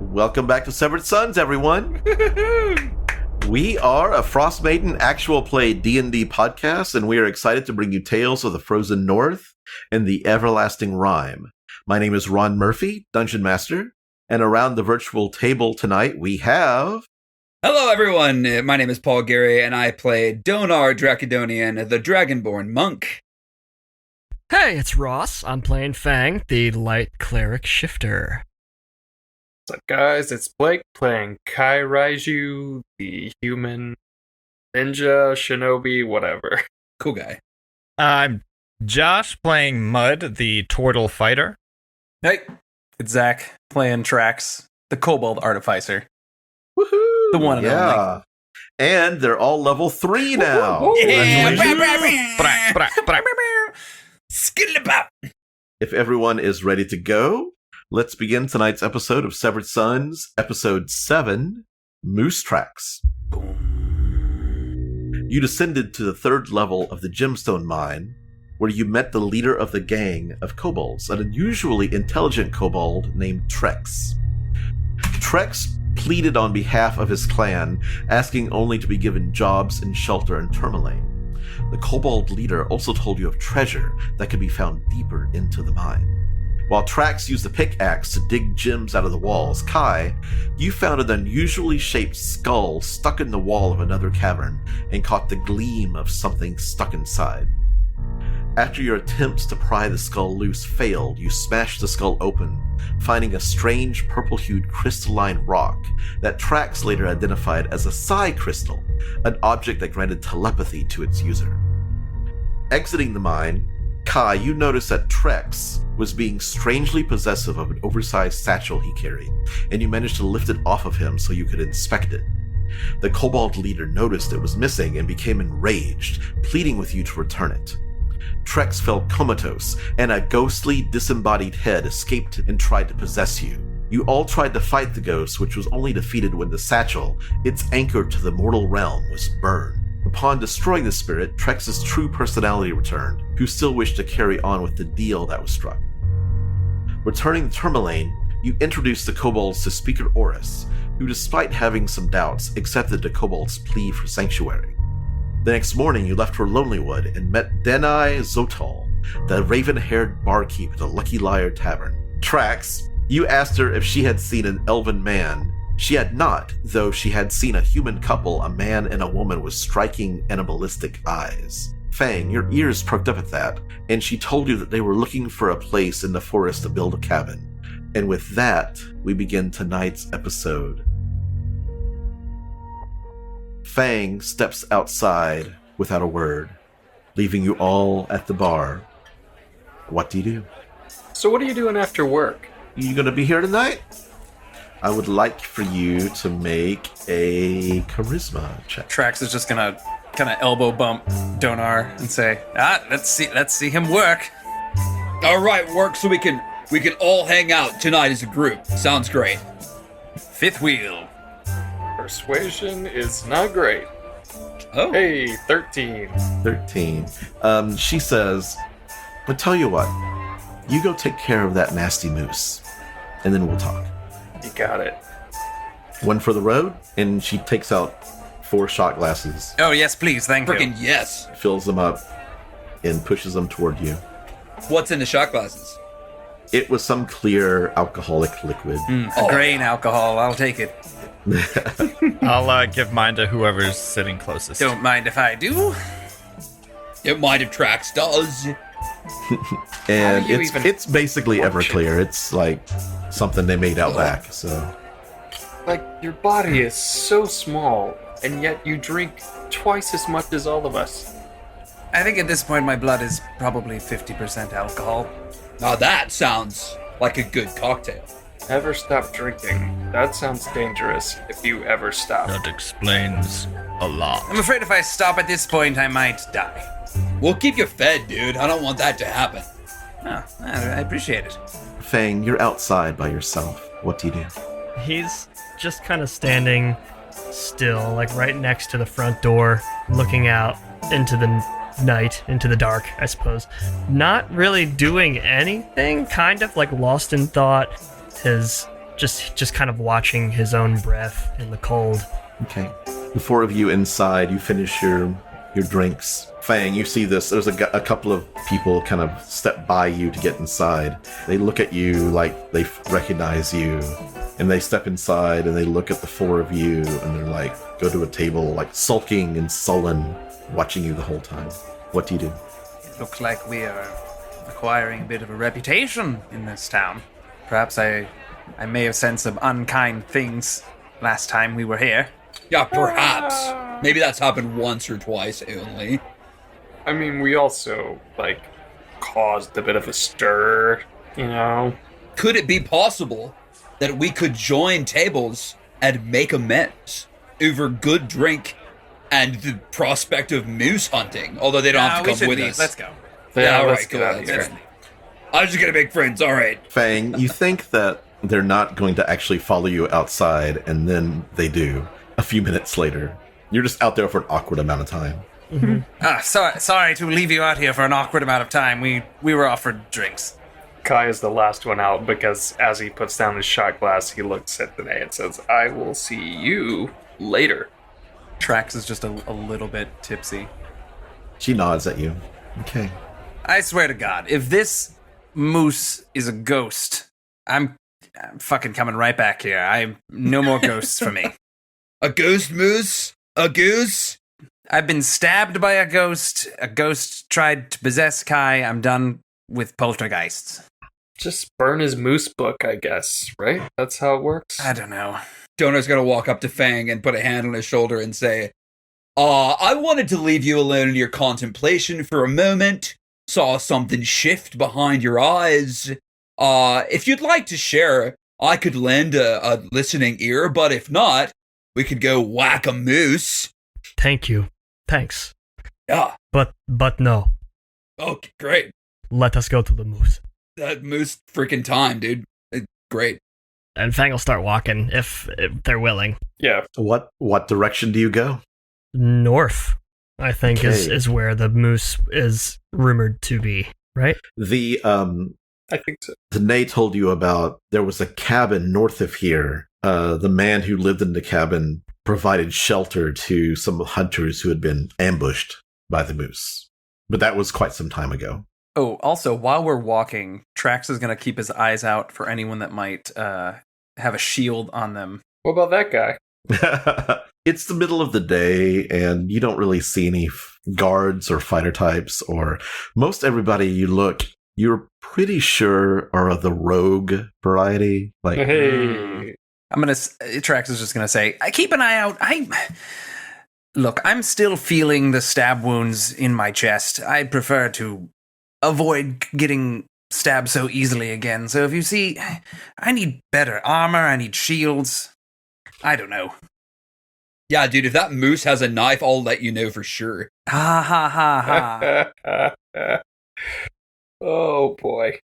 Welcome back to Severed Sons, everyone. We are a Frostmaiden actual play D&D podcast, and we are excited to bring you tales of the Frozen North and the everlasting Rime. My name is Ron Murphy, Dungeon Master, and around the virtual table tonight we have... Hello, everyone. My name is Paul Gary, and I play Donar Dracodonian, the Dragonborn Monk. Hey, it's Ross. I'm playing Fang, the Light Cleric Shifter. What's up, guys? It's Blake playing Kai Raiju, the human ninja, shinobi, whatever. Cool guy. I'm Josh playing Mud, the turtle fighter. Hey, it's Zach playing Trax, the kobold artificer. Woohoo! The one and only. And they're all level 3 now. Skittlebop. If everyone is ready to go, let's begin tonight's episode of Severed Sons, Episode 7, Moose Tracks. You descended to the 3rd level of the Gemstone Mine, where you met the leader of the gang of kobolds, an unusually intelligent kobold named Trex. Trex pleaded on behalf of his clan, asking only to be given jobs and shelter in Tourmaline. The kobold leader also told you of treasure that could be found deeper into the mine. While Trax used a pickaxe to dig gems out of the walls, Kai, you found an unusually shaped skull stuck in the wall of another cavern and caught the gleam of something stuck inside. After your attempts to pry the skull loose failed, you smashed the skull open, finding a strange purple-hued crystalline rock that Trax later identified as a psi crystal, an object that granted telepathy to its user. Exiting the mine, Kai, you noticed that Trex was being strangely possessive of an oversized satchel he carried, and you managed to lift it off of him so you could inspect it. The kobold leader noticed it was missing and became enraged, pleading with you to return it. Trex fell comatose, and a ghostly, disembodied head escaped and tried to possess you. You all tried to fight the ghost, which was only defeated when the satchel, its anchor to the mortal realm, was burned. Upon destroying the spirit, Trex's true personality returned, who still wished to carry on with the deal that was struck. Returning to Tourmaline, you introduced the kobolds to Speaker Oris, who, despite having some doubts, accepted the kobold's plea for sanctuary. The next morning, you left for Lonelywood and met Denai Zotal, the raven-haired barkeep at the Lucky Liar Tavern. Trax, you asked her if she had seen an elven man. She had not, though she had seen a human couple, a man and a woman with striking animalistic eyes. Fang, your ears perked up at that, and she told you that they were looking for a place in the forest to build a cabin. And with that, we begin tonight's episode. Fang steps outside without a word, leaving you all at the bar. What do you do? So what are you doing after work? You gonna be here tonight? I would like for you to make a charisma check. Trax is just gonna kind of elbow bump Donar and say, let's see him work. All right, work so we can all hang out tonight as a group. Sounds great. Fifth wheel. Persuasion is not great. Oh. Hey, 13. 13. She says, but tell you what, you go take care of that nasty moose, and then we'll talk. You got it. One for the road, and she takes out 4 shot glasses, Oh, yes, please, thank you. Freaking yes. fills them up, and pushes them toward you. What's in the shot glasses? It was some clear alcoholic liquid. Grain alcohol, I'll take it. I'll give mine to whoever's sitting closest. Don't mind if I do. It might have Trax does. And How do you even it's basically function? Everclear. It's like something they made out back, so... Like, your body is so small, and yet you drink twice as much as all of us. I think at this point my blood is probably 50% alcohol. Now that sounds like a good cocktail. Never stop drinking. That sounds dangerous if you ever stop. That explains a lot. I'm afraid if I stop at this point, I might die. We'll keep you fed, dude. I don't want that to happen. Oh, I appreciate it. Fang, you're outside by yourself. What do you do? He's just kind of standing still, like right next to the front door, looking out into the night, into the dark, I suppose. Not really doing anything, kind of like lost in thought. His just kind of watching his own breath in the cold. Okay. The four of you inside, you finish your drinks. Fang, you see this. There's a couple of people kind of step by you to get inside. They look at you like they recognize you, and they step inside and they look at the four of you, and they're like, go to a table, like sulking and sullen, watching you the whole time. What do you do? It looks like we are acquiring a bit of a reputation in this town. Perhaps I may have said some unkind things last time we were here. Yeah, perhaps. Maybe that's happened once or twice only. I mean, we also, caused a bit of a stir, you know? Could it be possible that we could join tables and make amends over good drink and the prospect of moose hunting? Although they don't have to come with us. Let's go. Yeah, all let's right, get cool. out of That's here. fine. I'm just gonna make friends. All right. Fang, you think that they're not going to actually follow you outside, and then they do. A few minutes later, you're just out there for an awkward amount of time. Sorry to leave you out here for an awkward amount of time. We were offered drinks. Kai is the last one out because as he puts down his shot glass, he looks at Danae and says, I will see you later. Trax is just a little bit tipsy. She nods at you. Okay. I swear to God, if this moose is a ghost, I'm fucking coming right back here. No more ghosts for me. A ghost moose? A goose? I've been stabbed by a ghost. A ghost tried to possess Kai. I'm done with poltergeists. Just burn his moose book, I guess, right? That's how it works? I don't know. Donor's gonna walk up to Fang and put a hand on his shoulder and say, I wanted to leave you alone in your contemplation for a moment. Saw something shift behind your eyes. If you'd like to share, I could lend a listening ear, but if not, we could go whack a moose. Thank you. Thanks. Yeah. But no. Okay, great. Let us go to the moose. That moose freaking time, dude. Great. And Fang will start walking if they're willing. Yeah. What direction do you go? North, I think, Okay. is where the moose is rumored to be, right? The I think so. Danae told you about there was a cabin north of here. The man who lived in the cabin provided shelter to some hunters who had been ambushed by the moose. But that was quite some time ago. Oh, also, while we're walking, Trax is going to keep his eyes out for anyone that might have a shield on them. What about that guy? It's the middle of the day, and you don't really see any guards or fighter types, or most everybody you look, you're pretty sure are of the rogue variety. Like, Hey. Trax is just going to say, I keep an eye out. Look, I'm still feeling the stab wounds in my chest. I prefer to avoid getting stabbed so easily again. So if you see, I need better armor. I need shields. I don't know. Yeah, dude, if that moose has a knife, I'll let you know for sure. Ha ha ha ha. Oh, boy.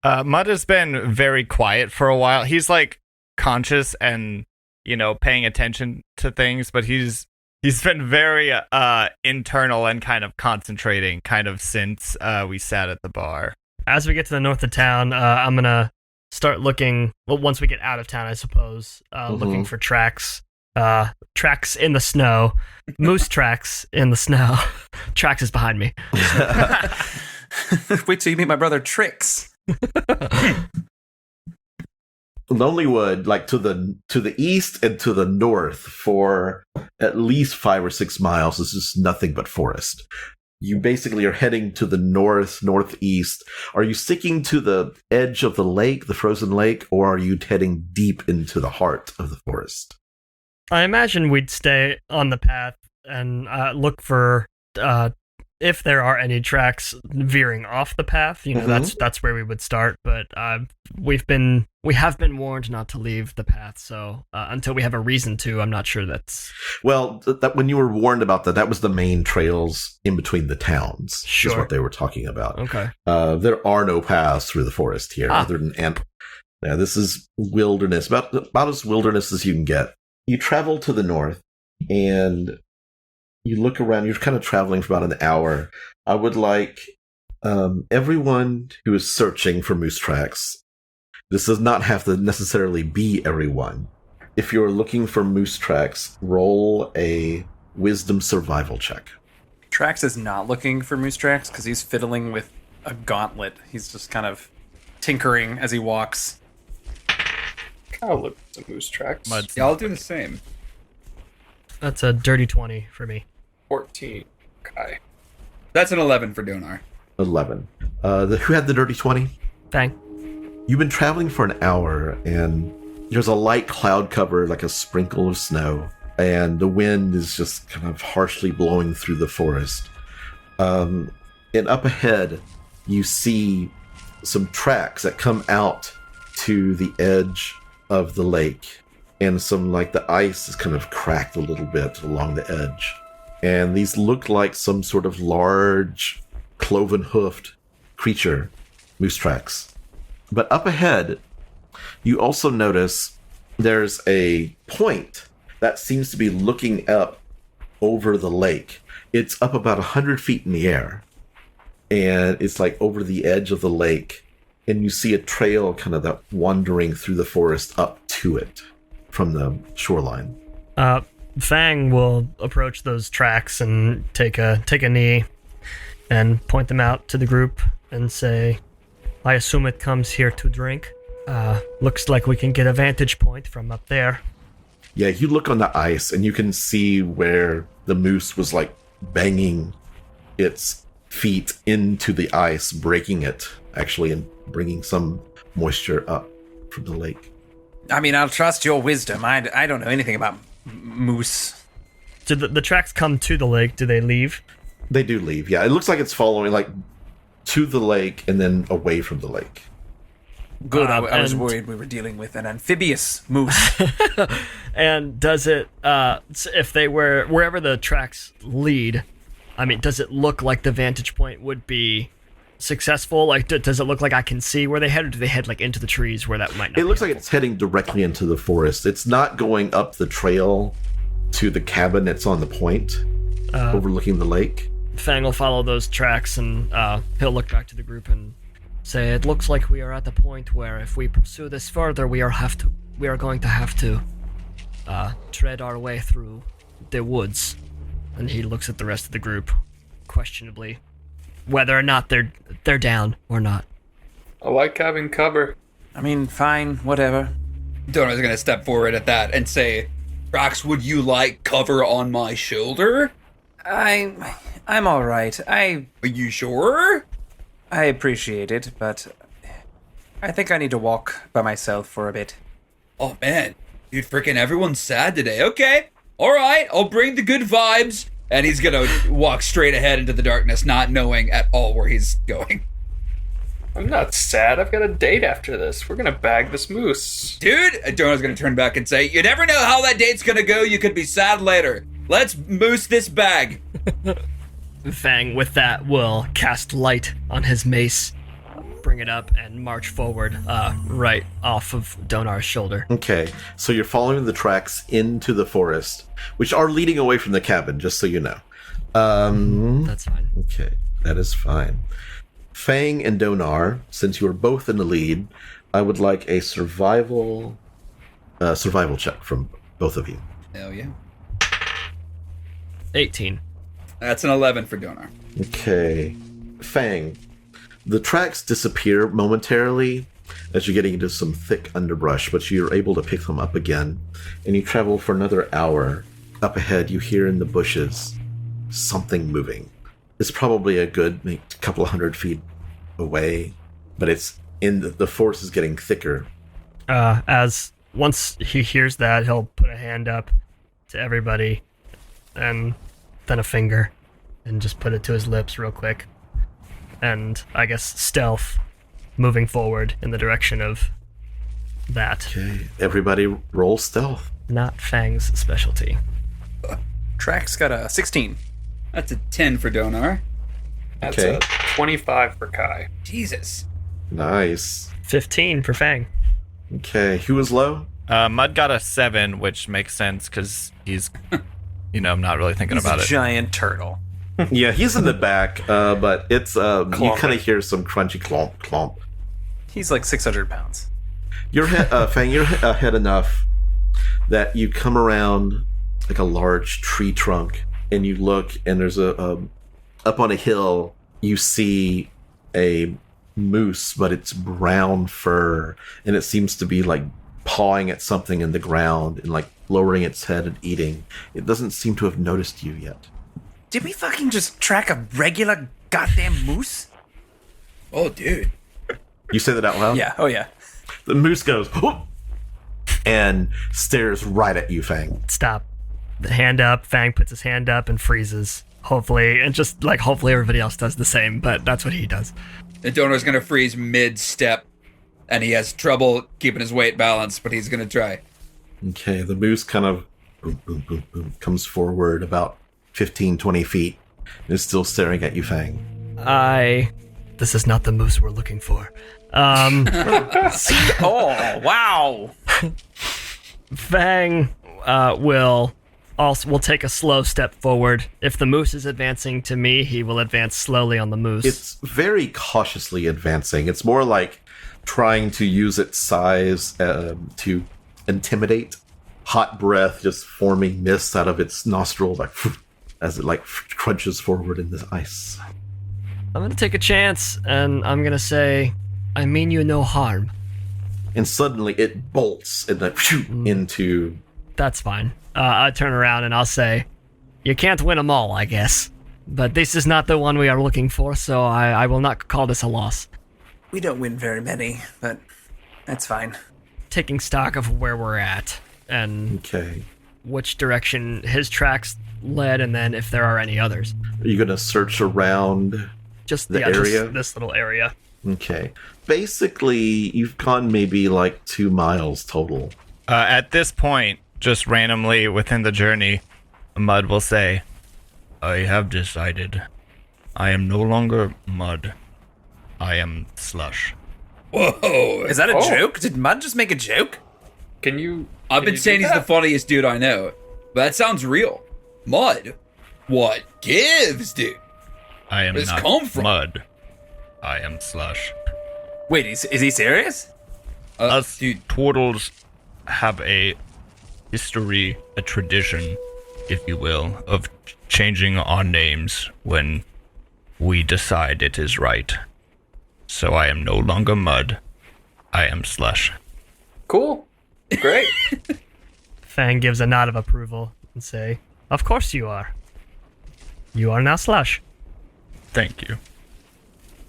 Mud has been very quiet for a while. He's conscious and, paying attention to things, but he's been very internal and kind of concentrating since we sat at the bar. As we get to the north of town, I'm going to start looking, once we get out of town, I suppose, looking for tracks. Tracks in the snow. Moose tracks in the snow. Tracks is behind me. Wait till you meet my brother Trix. Lonelywood, to the east and to the north for at least 5 or 6 miles, is just nothing but forest. You basically are heading to the northeast. Are you sticking to the edge of the lake, the frozen lake, or are you heading deep into the heart of the forest? I imagine we'd stay on the path and look for if there are any tracks veering off the path. That's where we would start. But we have been warned not to leave the path. So until we have a reason to, I'm not sure that's. Well, that when you were warned about that was the main trails in between the towns. Sure. Is what they were talking about. Okay. There are no paths through the forest here, other than Yeah, this is wilderness, about as wilderness as you can get. You travel to the north, and you look around. You're kind of traveling for about an hour. I would like everyone who is searching for moose tracks, This does not have to necessarily be everyone. If you're looking for moose tracks, roll a wisdom survival check. Trax is not looking for moose tracks because he's fiddling with a gauntlet. He's just kind of tinkering as he walks. I'll look at some moose tracks. Yeah, I'll do the same. That's a dirty 20 for me. 14. Okay. That's an 11 for Donar. 11. Who had the dirty 20? Fang. You've been traveling for an hour, and there's a light cloud cover, like a sprinkle of snow, and the wind is just kind of harshly blowing through the forest. And up ahead, you see some tracks that come out to the edge of the lake, and some, like, the ice is kind of cracked a little bit along the edge. And these look like some sort of large, cloven-hoofed creature, moose tracks. But up ahead, you also notice there's a point that seems to be looking up over the lake. It's up about 100 feet in the air, and it's like over the edge of the lake, and you see a trail kind of that wandering through the forest up to it from the shoreline. Fang will approach those tracks and take a knee and point them out to the group and say, I assume it comes here to drink. Looks like we can get a vantage point from up there. Yeah, you look on the ice and you can see where the moose was like banging its feet into the ice, breaking it actually, and bringing some moisture up from the lake. I mean, I'll trust your wisdom. I don't know anything about moose. Do the tracks come to the lake? Do they leave? They do leave, yeah. It looks like it's following like to the lake and then away from the lake. Good, I was worried we were dealing with an amphibious moose. And does it, if they were, wherever the tracks lead, I mean, does it look like the vantage point would be successful? Like, does it look like I can see where they head, or do they head like into the trees where that might not It looks be like it's heading directly into the forest. It's not going up the trail to the cabin that's on the point, overlooking the lake. Fang will follow those tracks, and he'll look back to the group and say, it looks like we are at the point where if we pursue this further, we are going to have to tread our way through the woods. And he looks at the rest of the group questionably, whether or not they're down or not. I like having cover. I mean, fine, whatever. Donar's going to step forward at that and say, Rax, would you like cover on my shoulder? I'm all right. Are you sure? I appreciate it, but I think I need to walk by myself for a bit. Oh, man. Dude, freaking everyone's sad today. Okay. All right. I'll bring the good vibes. And he's going to walk straight ahead into the darkness, not knowing at all where he's going. I'm not sad. I've got a date after this. We're going to bag this moose. Dude, Donar's going to turn back and say, you never know how that date's going to go. You could be sad later. Let's moose this bag. Fang, with that, will cast light on his mace, bring it up, and march forward right off of Donar's shoulder. Okay, so you're following the tracks into the forest, which are leading away from the cabin, just so you know. That's fine. Okay, that is fine. Fang and Donar, since you are both in the lead, I would like a survival check from both of you. Hell yeah. 18. That's an 11 for Donar. Okay. Fang, the tracks disappear momentarily as you're getting into some thick underbrush, but you're able to pick them up again, and you travel for another hour. Up ahead, you hear in the bushes something moving. It's probably a good couple of 100 feet away, but it's in the force is getting thicker. As once he hears that, he'll put a hand up to everybody, and then a finger, and just put it to his lips real quick. And I guess stealth, moving forward in the direction of that. Okay, everybody roll stealth. Not Fang's specialty. Trax got a 16. That's a 10 for Donar. That's Okay. a 25 for Kai. Jesus. Nice. 15 for Fang. Okay, who was low? Mud got a 7, which makes sense because he's, I'm not really thinking He's about a it. giant turtle. Yeah, he's in the back, but it's you Clomp. kind of hear some crunchy clomp clomp. He's like 600 pounds. You're Fang, you're ahead enough that you come around like a large tree trunk, and you look, and there's a up on a hill. You see a moose, but it's brown fur, and it seems to be like pawing at something in the ground and like lowering its head and eating. It doesn't seem to have noticed you yet. Did we fucking just track a regular goddamn moose? Oh, dude. You say that out loud? Yeah. Oh yeah. The moose goes, "Oh," and stares right at you, Fang. Stop. The hand up. Fang puts his hand up and freezes. Hopefully, and just like hopefully everybody else does the same, but that's what he does. The donor's gonna freeze mid-step, and he has trouble keeping his weight balanced, but he's gonna try. Okay, the moose kind of boom, boom, boom, boom, comes forward about 15, 20 feet and is still staring at you, Fang. This is not the moose we're looking for. Oh wow. Fang will take a slow step forward. If the moose is advancing to me, he will advance slowly on the moose. It's very cautiously advancing. It's more like trying to use its size to intimidate. Hot breath just forming mist out of its nostril, like as it like crunches forward in the ice. I'm gonna take a chance, and I'm gonna say, I mean you no harm. And suddenly it bolts and then into. That's fine. I turn around and I'll say, you can't win them all, I guess. But this is not the one we are looking for, so I will not call this a loss. We don't win very many, but that's fine. Taking stock of where we're at and Okay. which direction his tracks led, and then if there are any others. Are you gonna search around? Just The area? this little area. Okay. Basically, you've gone maybe like 2 miles total. At this point, just randomly within the journey, Mud will say, I have decided. I am no longer Mud. I am Slush. Whoa! Is that a joke? Did Mud just make a joke? Can you? I've been saying he's the funniest dude I know, but that sounds real. Mud? What gives, dude? I am Where's this not come from? Mud. I am Slush. Wait, is he serious? Us dude. turtles have a history, a tradition, if you will, of changing our names when we decide it is right. So I am no longer Mud. I am Slush. Cool. Great. Fang gives a nod of approval and say, of course you are. You are now Slush. Thank you.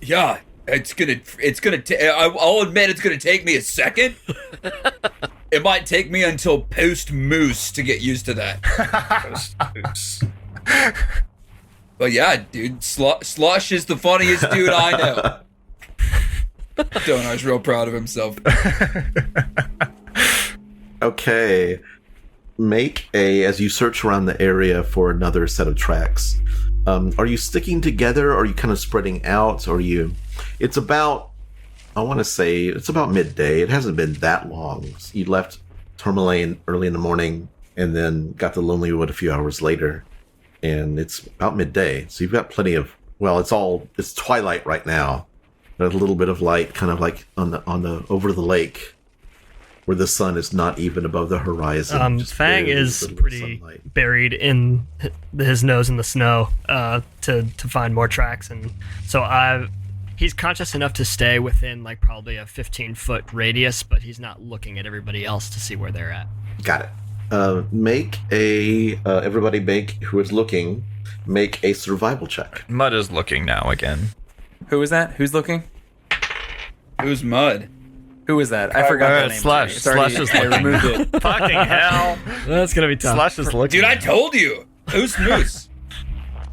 Yeah, I'll admit it's gonna take me a second. It might take me until post moose to get used to that. Oops. But yeah, dude, Slush is the funniest dude I know. Donar's real proud of himself. Okay. Make as you search around the area for another set of tracks. Are you sticking together, or are you kind of spreading out, or it's about, I want to say, it's about midday. It hasn't been that long. You left Tourmaline early in the morning and then got to Lonelywood a few hours later, and it's about midday. So you've got plenty of, it's twilight right now, but a little bit of light kind of like on the over the lake where the sun is not even above the horizon. Fang is pretty buried in his nose in the snow to find more tracks, and so he's conscious enough to stay within like probably a 15-foot radius, but he's not looking at everybody else to see where they're at. Got it. Make who is looking, make a survival check. Mud is looking now again. Who is that? Who's looking? Who's Mud? Who is that? I forgot the name. Slush. It's already- Slush is I looking. removed it. Fucking hell. That's gonna be tough. Slush is looking. Dude, I told you. Who's Moose?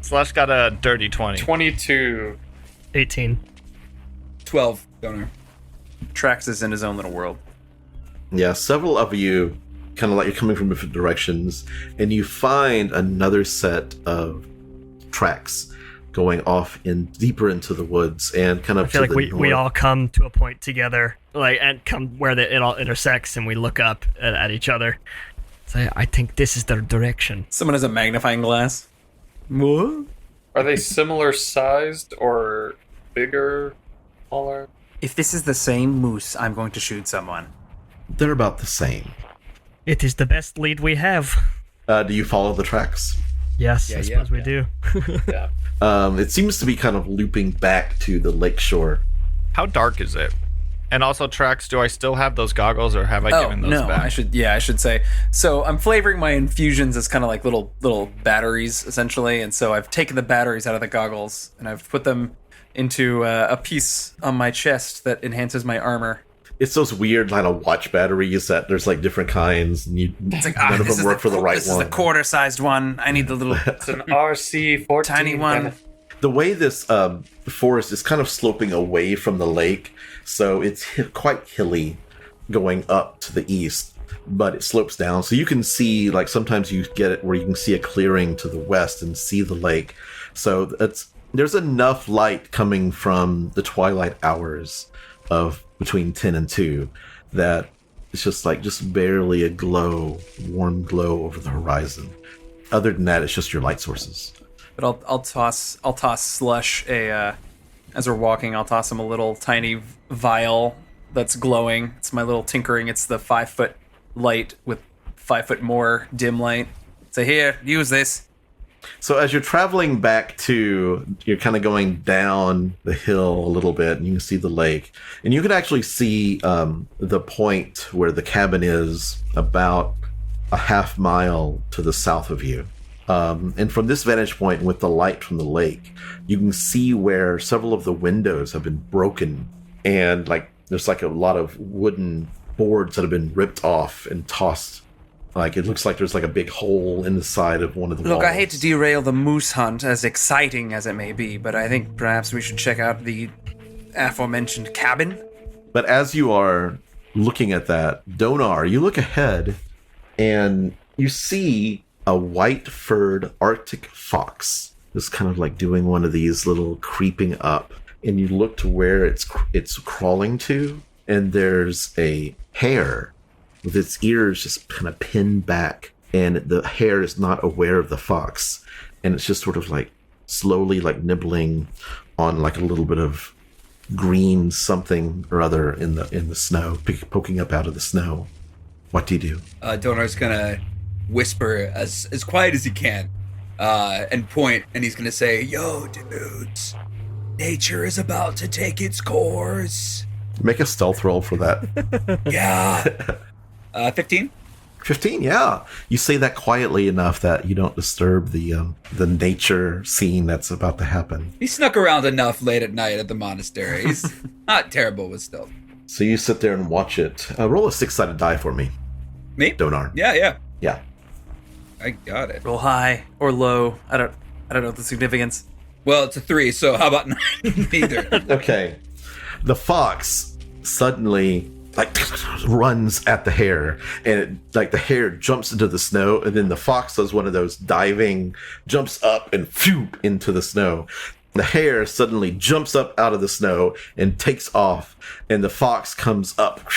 Slush got a dirty 20. 22. 18. 12, Donar. Trax is in his own little world. Yeah, several of you kind of like you're coming from different directions, and you find another set of tracks going off deeper into the woods, and kind of. I feel like we all come to a point together, like, and come where it all intersects, and we look up at each other. So I think this is the direction. Someone has a magnifying glass. What? Are they similar sized or bigger, smaller? If this is the same moose, I'm going to shoot someone. They're about the same. It is the best lead we have. Do you follow the tracks? Yes, I suppose we do. Yeah. It seems to be kind of looping back to the lakeshore. How dark is it? And also, Trax, do I still have those goggles, or have I given those back? I should say. So I'm flavoring my infusions as kind of like little batteries, essentially. And so I've taken the batteries out of the goggles, and I've put them into a piece on my chest that enhances my armor. It's those weird kind of watch batteries that there's like different kinds, and It's like, none of them work for the right this one. is the quarter-sized one. I need the little It's an RC-14. tiny one. The way this forest is kind of sloping away from the lake, so it's quite hilly going up to the east, but it slopes down. So you can see, like, sometimes you get it where you can see a clearing to the west and see the lake. So there's enough light coming from the twilight hours of between 10 and 2 that it's just barely a warm glow over the horizon. Other than that, it's just your light sources. But I'll toss Slush as we're walking. I'll toss him a little tiny vial that's glowing. It's my little tinkering. It's the 5-foot light with 5 foot more dim light. So here, use this. So as you're traveling back you're kind of going down the hill a little bit, and you can see the lake, and you can actually see the point where the cabin is about a half mile to the south of you. And from this vantage point, with the light from the lake, you can see where several of the windows have been broken, and there's a lot of wooden boards that have been ripped off and tossed. It looks like there's a big hole in the side of one of the walls. Look, I hate to derail the moose hunt, as exciting as it may be, but I think perhaps we should check out the aforementioned cabin. But as you are looking at that, Donar, you look ahead and you see a white-furred Arctic fox just kind of doing one of these little creeping up, and you look to where it's crawling to, and there's a hare with its ears just kind of pinned back, and the hare is not aware of the fox, and it's just sort of slowly nibbling on a little bit of green something or other in the snow, poking up out of the snow. What do you do? Donar's gonna whisper as quiet as he can, and point, and he's gonna say, "Yo, dudes, nature is about to take its course." Make a stealth roll for that. Yeah. 15? 15, yeah. You say that quietly enough that you don't disturb the nature scene that's about to happen. He snuck around enough late at night at the monastery. He's not terrible with stealth. So you sit there and watch it. Roll a 6-sided die for me. Me? Donar. Yeah. Yeah. I got it. Roll high or low. I don't know the significance. Well, it's a 3, so how about 9? Neither. Okay. The fox suddenly runs at the hare, and the hare jumps into the snow, and then the fox does one of those diving jumps up and phew into the snow. The hare suddenly jumps up out of the snow and takes off, and the fox comes up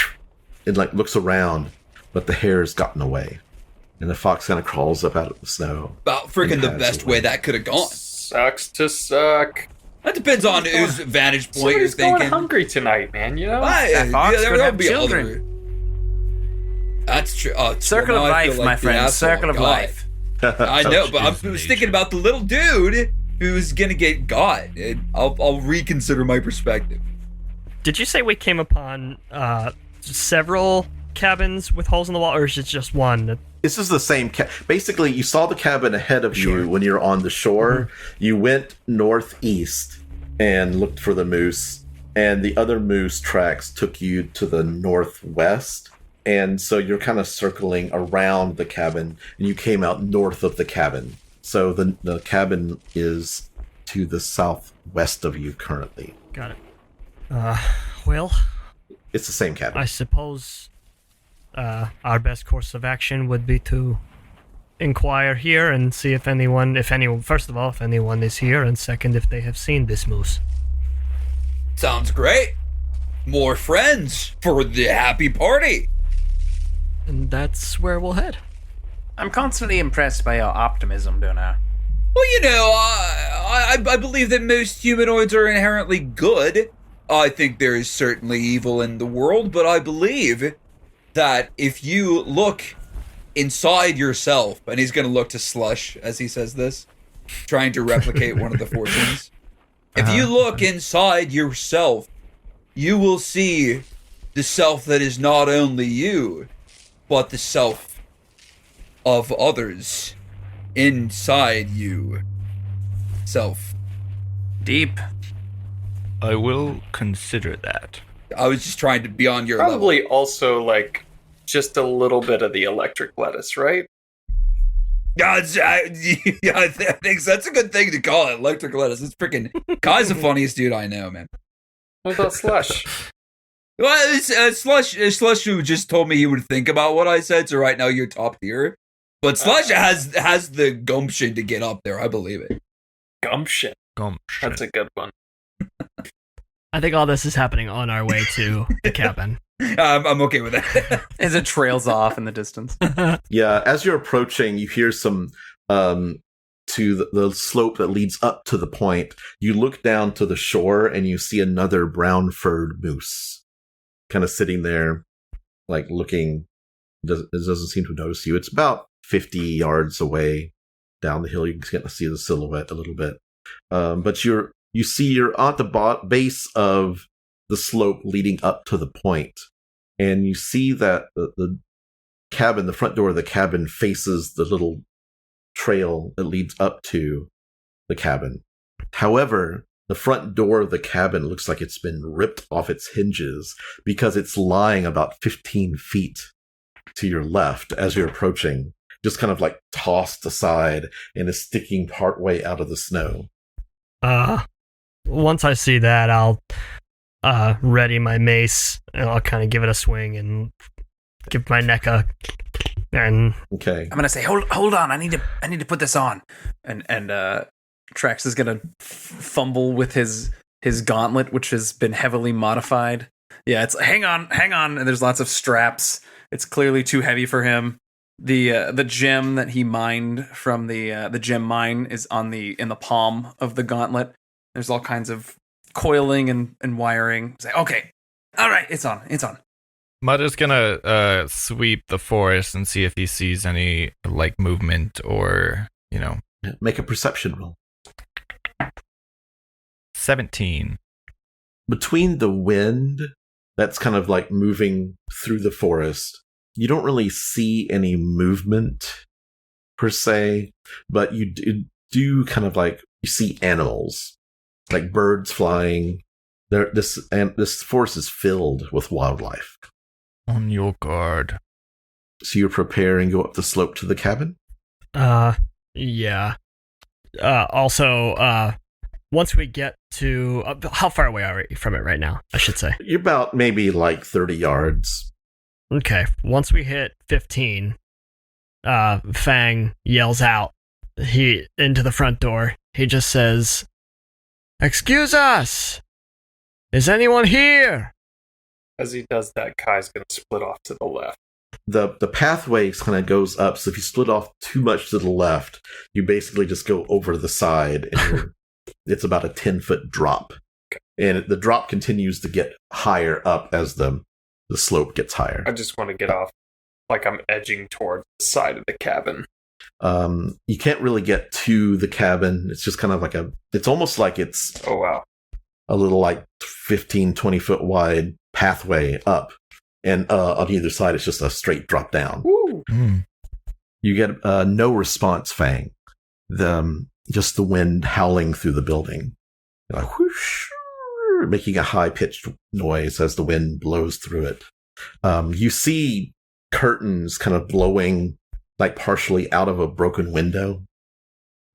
and looks around, but the hare's gotten away, and the fox kind of crawls up out of the snow. About freaking the best way that could have gone. Sucks to suck. That depends on whose vantage point you're Somebody's going thinking. hungry tonight, man, you know? That fox could there'll have be children. That's true. Oh, Circle now of I feel life, like my the friend. asshole. Circle of God. life. I know, but I was thinking about the little dude who's gonna get got. I'll reconsider my perspective. Did you say we came upon several cabins with holes in the wall, or is it just one? This is the same basically, you saw the cabin ahead of you when you're on the shore. You went northeast and looked for the moose, and the other moose tracks took you to the northwest, and so you're kind of circling around the cabin, and you came out north of the cabin. So the cabin is to the southwest of you currently. Got it. Well, It's the same cabin. I suppose our best course of action would be to inquire here and see if anyone, first of all, if anyone is here, and second, if they have seen this moose. Sounds great. More friends for the happy party. And that's where we'll head. I'm constantly impressed by your optimism, Dona. Well, I believe that most humanoids are inherently good. I think there is certainly evil in the world, but I believe that if you look inside yourself, and he's going to look to Slush as he says this, trying to replicate one of the fortunes. If you look inside yourself, you will see the self that is not only you, but the self of others inside you. Self. Deep. I will consider that. I was just trying to be on your level. Probably also, like, just a little bit of the electric lettuce, right? I think that's a good thing to call it, electric lettuce. It's freaking Kai's the funniest dude I know, man. What about Slush? Well, Slush who just told me he would think about what I said, so right now you're top tier. But Slush has the gumption to get up there, I believe it. Gumption. That's a good one. I think all this is happening on our way to the cabin. I'm okay with that. As it trails off in the distance. Yeah, as you're approaching, you hear some to the slope that leads up to the point. You look down to the shore and you see another brown-furred moose kind of sitting there, like looking. It doesn't seem to notice you. It's about 50 yards away down the hill. You can get to see the silhouette a little bit. But you're at the base of the slope leading up to the point, and you see that the cabin, the front door of the cabin, faces the little trail that leads up to the cabin. However, the front door of the cabin looks like it's been ripped off its hinges because it's lying about 15 feet to your left as you're approaching, just kind of like tossed aside and is sticking partway out of the snow. Once I see that, I'll ready my mace and I'll kind of give it a swing and give my neck a. And okay, I'm gonna say, hold on, I need to put this on, and Trax is gonna fumble with his gauntlet, which has been heavily modified. Yeah, it's hang on, and there's lots of straps. It's clearly too heavy for him. The gem that he mined from the gem mine is in the palm of the gauntlet. There's all kinds of coiling and wiring. It's like, okay, all right, it's on. Mud is gonna sweep the forest and see if he sees any like movement or make a perception roll. 17. Between the wind that's kind of like moving through the forest, you don't really see any movement per se, but you do kind of like you see animals, like birds flying. This forest is filled with wildlife. On your guard. So you prepare and go up the slope to the cabin? Yeah. Also, once we get to... how far away are we from it right now, I should say? You're about maybe like 30 yards. Okay. Once we hit 15, Fang yells out into the front door. He just says, "Excuse us! Is anyone here?" As he does that, Kai's going to split off to the left. The pathway kind of goes up, so if you split off too much to the left, you basically just go over the side, and it's about a 10-foot drop. And the drop continues to get higher up as the slope gets higher. I just want to get off, like I'm edging toward the side of the cabin. You can't really get to the cabin. It's just kind of like it's almost like it's oh wow, a little like 15, 20 foot wide pathway up, and on either side it's just a straight drop down. Woo. You get no response, Fang. Just the wind howling through the building, like whoosh, making a high pitched noise as the wind blows through it. You see curtains kind of blowing like partially out of a broken window.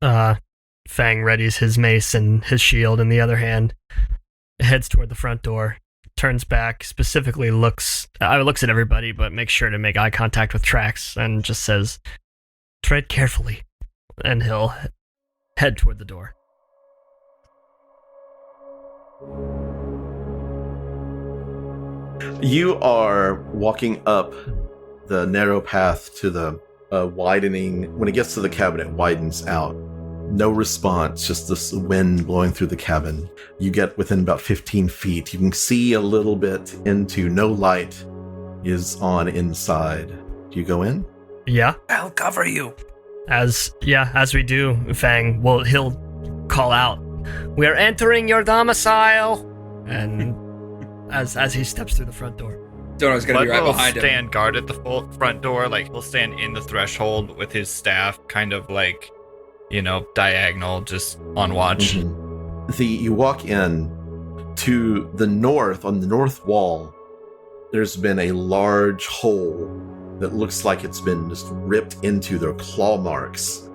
Fang readies his mace and his shield in the other hand, heads toward the front door, turns back, specifically looks at everybody, but makes sure to make eye contact with Trax and just says, "Tread carefully," and he'll head toward the door. You are walking up the narrow path to the widening. When it gets to the cabin, it widens out. No response, just this wind blowing through the cabin. You get within about 15 feet. You can see a little bit into no light is on inside. Do you go in? Yeah. I'll cover you. As we do, Fang he'll call out, "We are entering your domicile," and as he steps through the front door. Dono's gonna be right will behind him. stand guard at the front door. Like, he'll stand in the threshold with his staff, kind of like, diagonal, just on watch. Mm-hmm. You walk in to the north. On the north wall, there's been a large hole that looks like it's been just ripped into. There are claw marks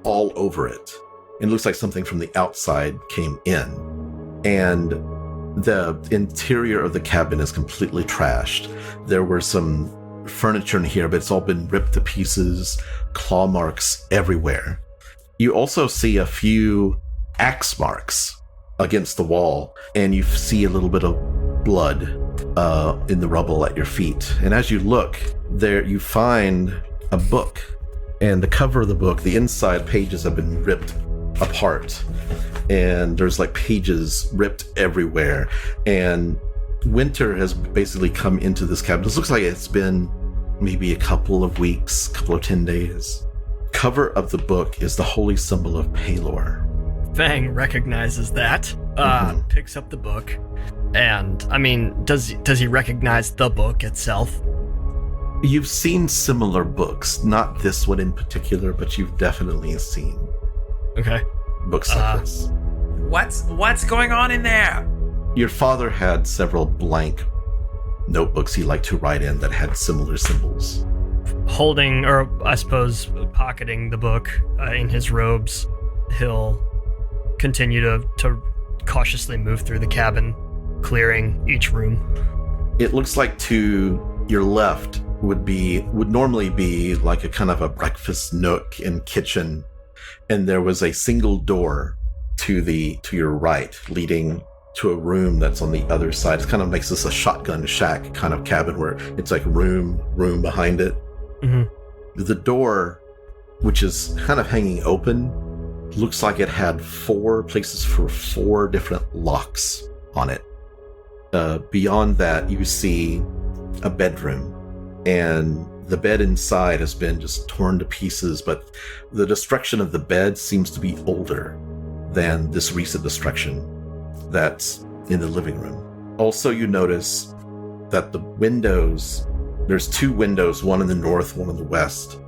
all over it. It looks like something from the outside came in. And the interior of the cabin is completely trashed. There were some furniture in here, but it's all been ripped to pieces, claw marks everywhere. You also see a few axe marks against the wall, and you see a little bit of blood in the rubble at your feet. And as you look, there you find a book. And the cover of the book, the inside pages have been ripped apart. And there's like pages ripped everywhere. And winter has basically come into this cabin. This looks like it's been maybe a couple of weeks, couple of 10 days. Cover of the book is the holy symbol of Palor. Fang recognizes that, picks up the book, and, does he recognize the book itself? You've seen similar books, not this one in particular, but you've definitely seen books like this. What's going on in there? Your father had several blank notebooks he liked to write in that had similar symbols. Holding, or I suppose pocketing the book in his robes, he'll continue to cautiously move through the cabin, clearing each room. It looks like to your left would normally be like a kind of a breakfast nook and kitchen, and there was a single door to your right leading to a room that's on the other side. It kind of makes this a shotgun shack kind of cabin where it's like room behind it. Mm-hmm. The door, which is kind of hanging open, looks like it had 4 places for 4 different locks on it. Beyond that, you see a bedroom, and the bed inside has been just torn to pieces, but the destruction of the bed seems to be older than this recent destruction that's in the living room. Also, you notice that the windows, there's 2 windows, one in the north, one in the west,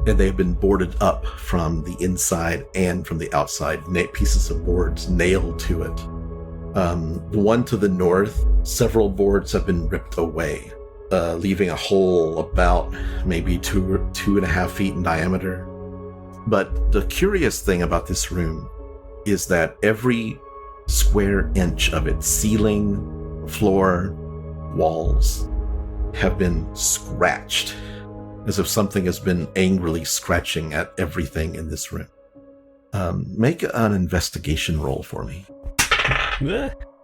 and they've been boarded up from the inside and from the outside, pieces of boards nailed to it. The one to the north, several boards have been ripped away, leaving a hole about maybe 2.5 feet in diameter. But the curious thing about this room is that every square inch of its ceiling, floor, walls have been scratched, as if something has been angrily scratching at everything in this room. Make an investigation roll for me.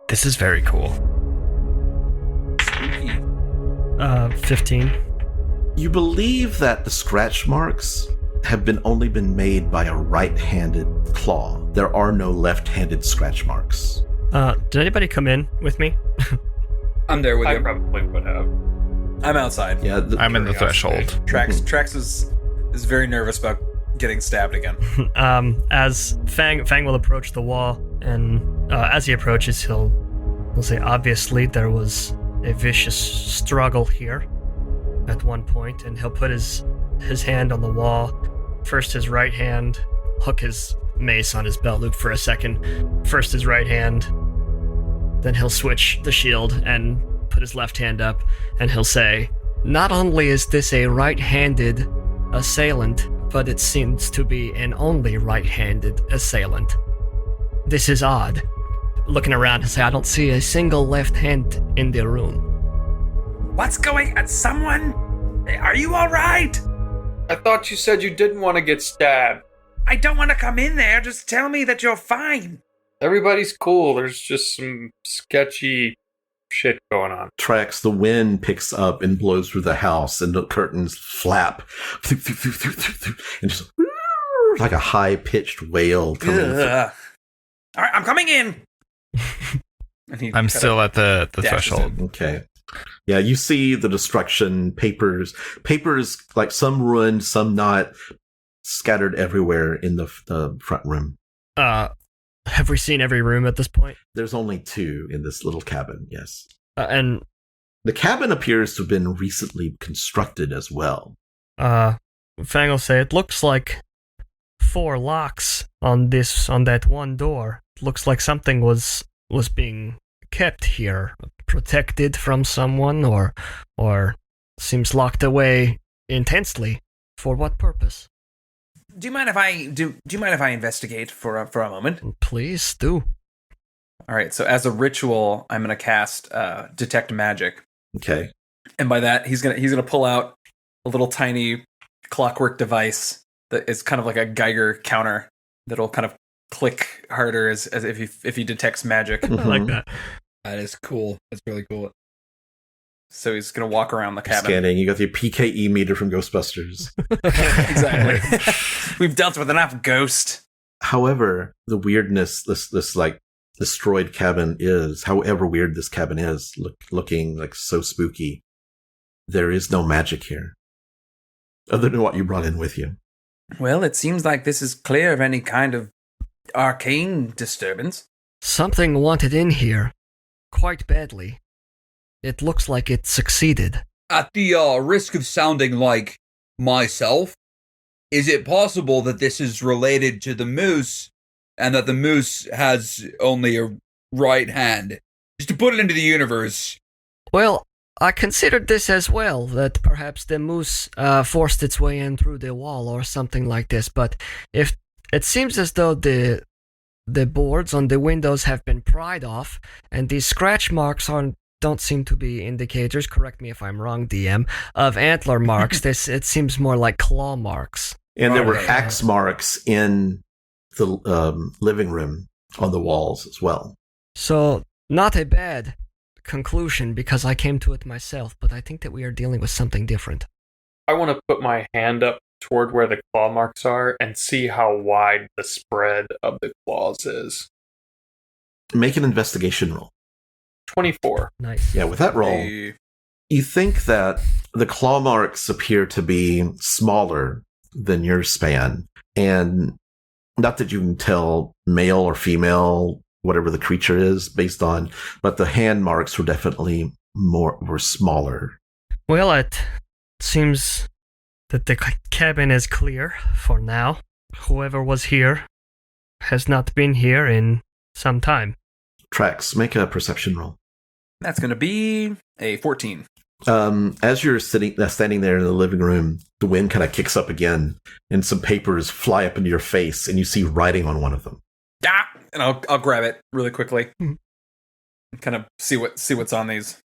This is very cool. 15. You believe that the scratch marks have only been made by a right-handed claw. There are no left-handed scratch marks. Did anybody come in with me? I'm there with I you. probably would have. I'm outside. Yeah, I'm in the threshold. Trax is very nervous about getting stabbed again. As Fang will approach the wall, and as he approaches, he'll say, obviously there was a vicious struggle here at one point, and he'll put his hand on the wall. First his right hand, hook his mace on his belt loop for a second. First his right hand, then he'll switch the shield and put his left hand up, and he'll say, not only is this a right-handed assailant, but it seems to be an only right-handed assailant. This is odd. Looking around, he'll say, I don't see a single left hand in the room. What's going on? Someone? Are you alright? I thought you said you didn't want to get stabbed. I don't want to come in there. Just tell me that you're fine. Everybody's cool. There's just some sketchy shit going on. Trax, the wind picks up and blows through the house, and the curtains flap, and just like a high-pitched wail coming through. All right, I'm coming in. I'm still at the threshold. Okay. Yeah, you see the destruction, papers, like some ruined, some not, scattered everywhere in the front room. Have we seen every room at this point? There's only 2 in this little cabin, yes. And the cabin appears to have been recently constructed as well. Fang will say, it looks like 4 locks on that one door. It looks like something was being kept here, protected from someone, or seems locked away intensely. For what purpose? Do you mind if I investigate for a moment? Please do. All right. So as a ritual, I'm going to cast detect magic, Okay. and by that he's gonna pull out a little tiny clockwork device that is kind of like a Geiger counter that'll kind of click harder as if he detects magic. I like that. That is cool. That's really cool. So he's gonna walk around the cabin. Scanning. You got the PKE meter from Ghostbusters. Exactly. We've dealt with enough ghost. However, the weirdness, this like destroyed cabin is, however weird this cabin is, looking like so spooky, there is no magic here. Other than what you brought in with you. Well, it seems like this is clear of any kind of arcane disturbance. Something wanted in here quite badly. It looks like it succeeded. At the risk of sounding like myself, is it possible that this is related to the moose and that the moose has only a right hand? Just to put it into the universe. Well, I considered this as well, that perhaps the moose forced its way in through the wall or something like this, but if it seems as though the boards on the windows have been pried off, and these scratch marks don't seem to be indicators, correct me if I'm wrong, DM, of antler marks. It seems more like claw marks. And there were axe marks in the living room on the walls as well. So, not a bad conclusion, because I came to it myself, but I think that we are dealing with something different. I want to put my hand up toward where the claw marks are and see how wide the spread of the claws is. Make an investigation roll. 24. Nice. Yeah, with that roll, you think that the claw marks appear to be smaller than your span, and not that you can tell male or female, whatever the creature is based on, but the hand marks were definitely were smaller. Well, it seems that the cabin is clear for now. Whoever was here has not been here in some time. Trax, make a perception roll. That's going to be a 14. As you're standing there in the living room, the wind kind of kicks up again, and some papers fly up into your face, and you see writing on one of them. Ah! And I'll grab it really quickly. And kind of see what's on these.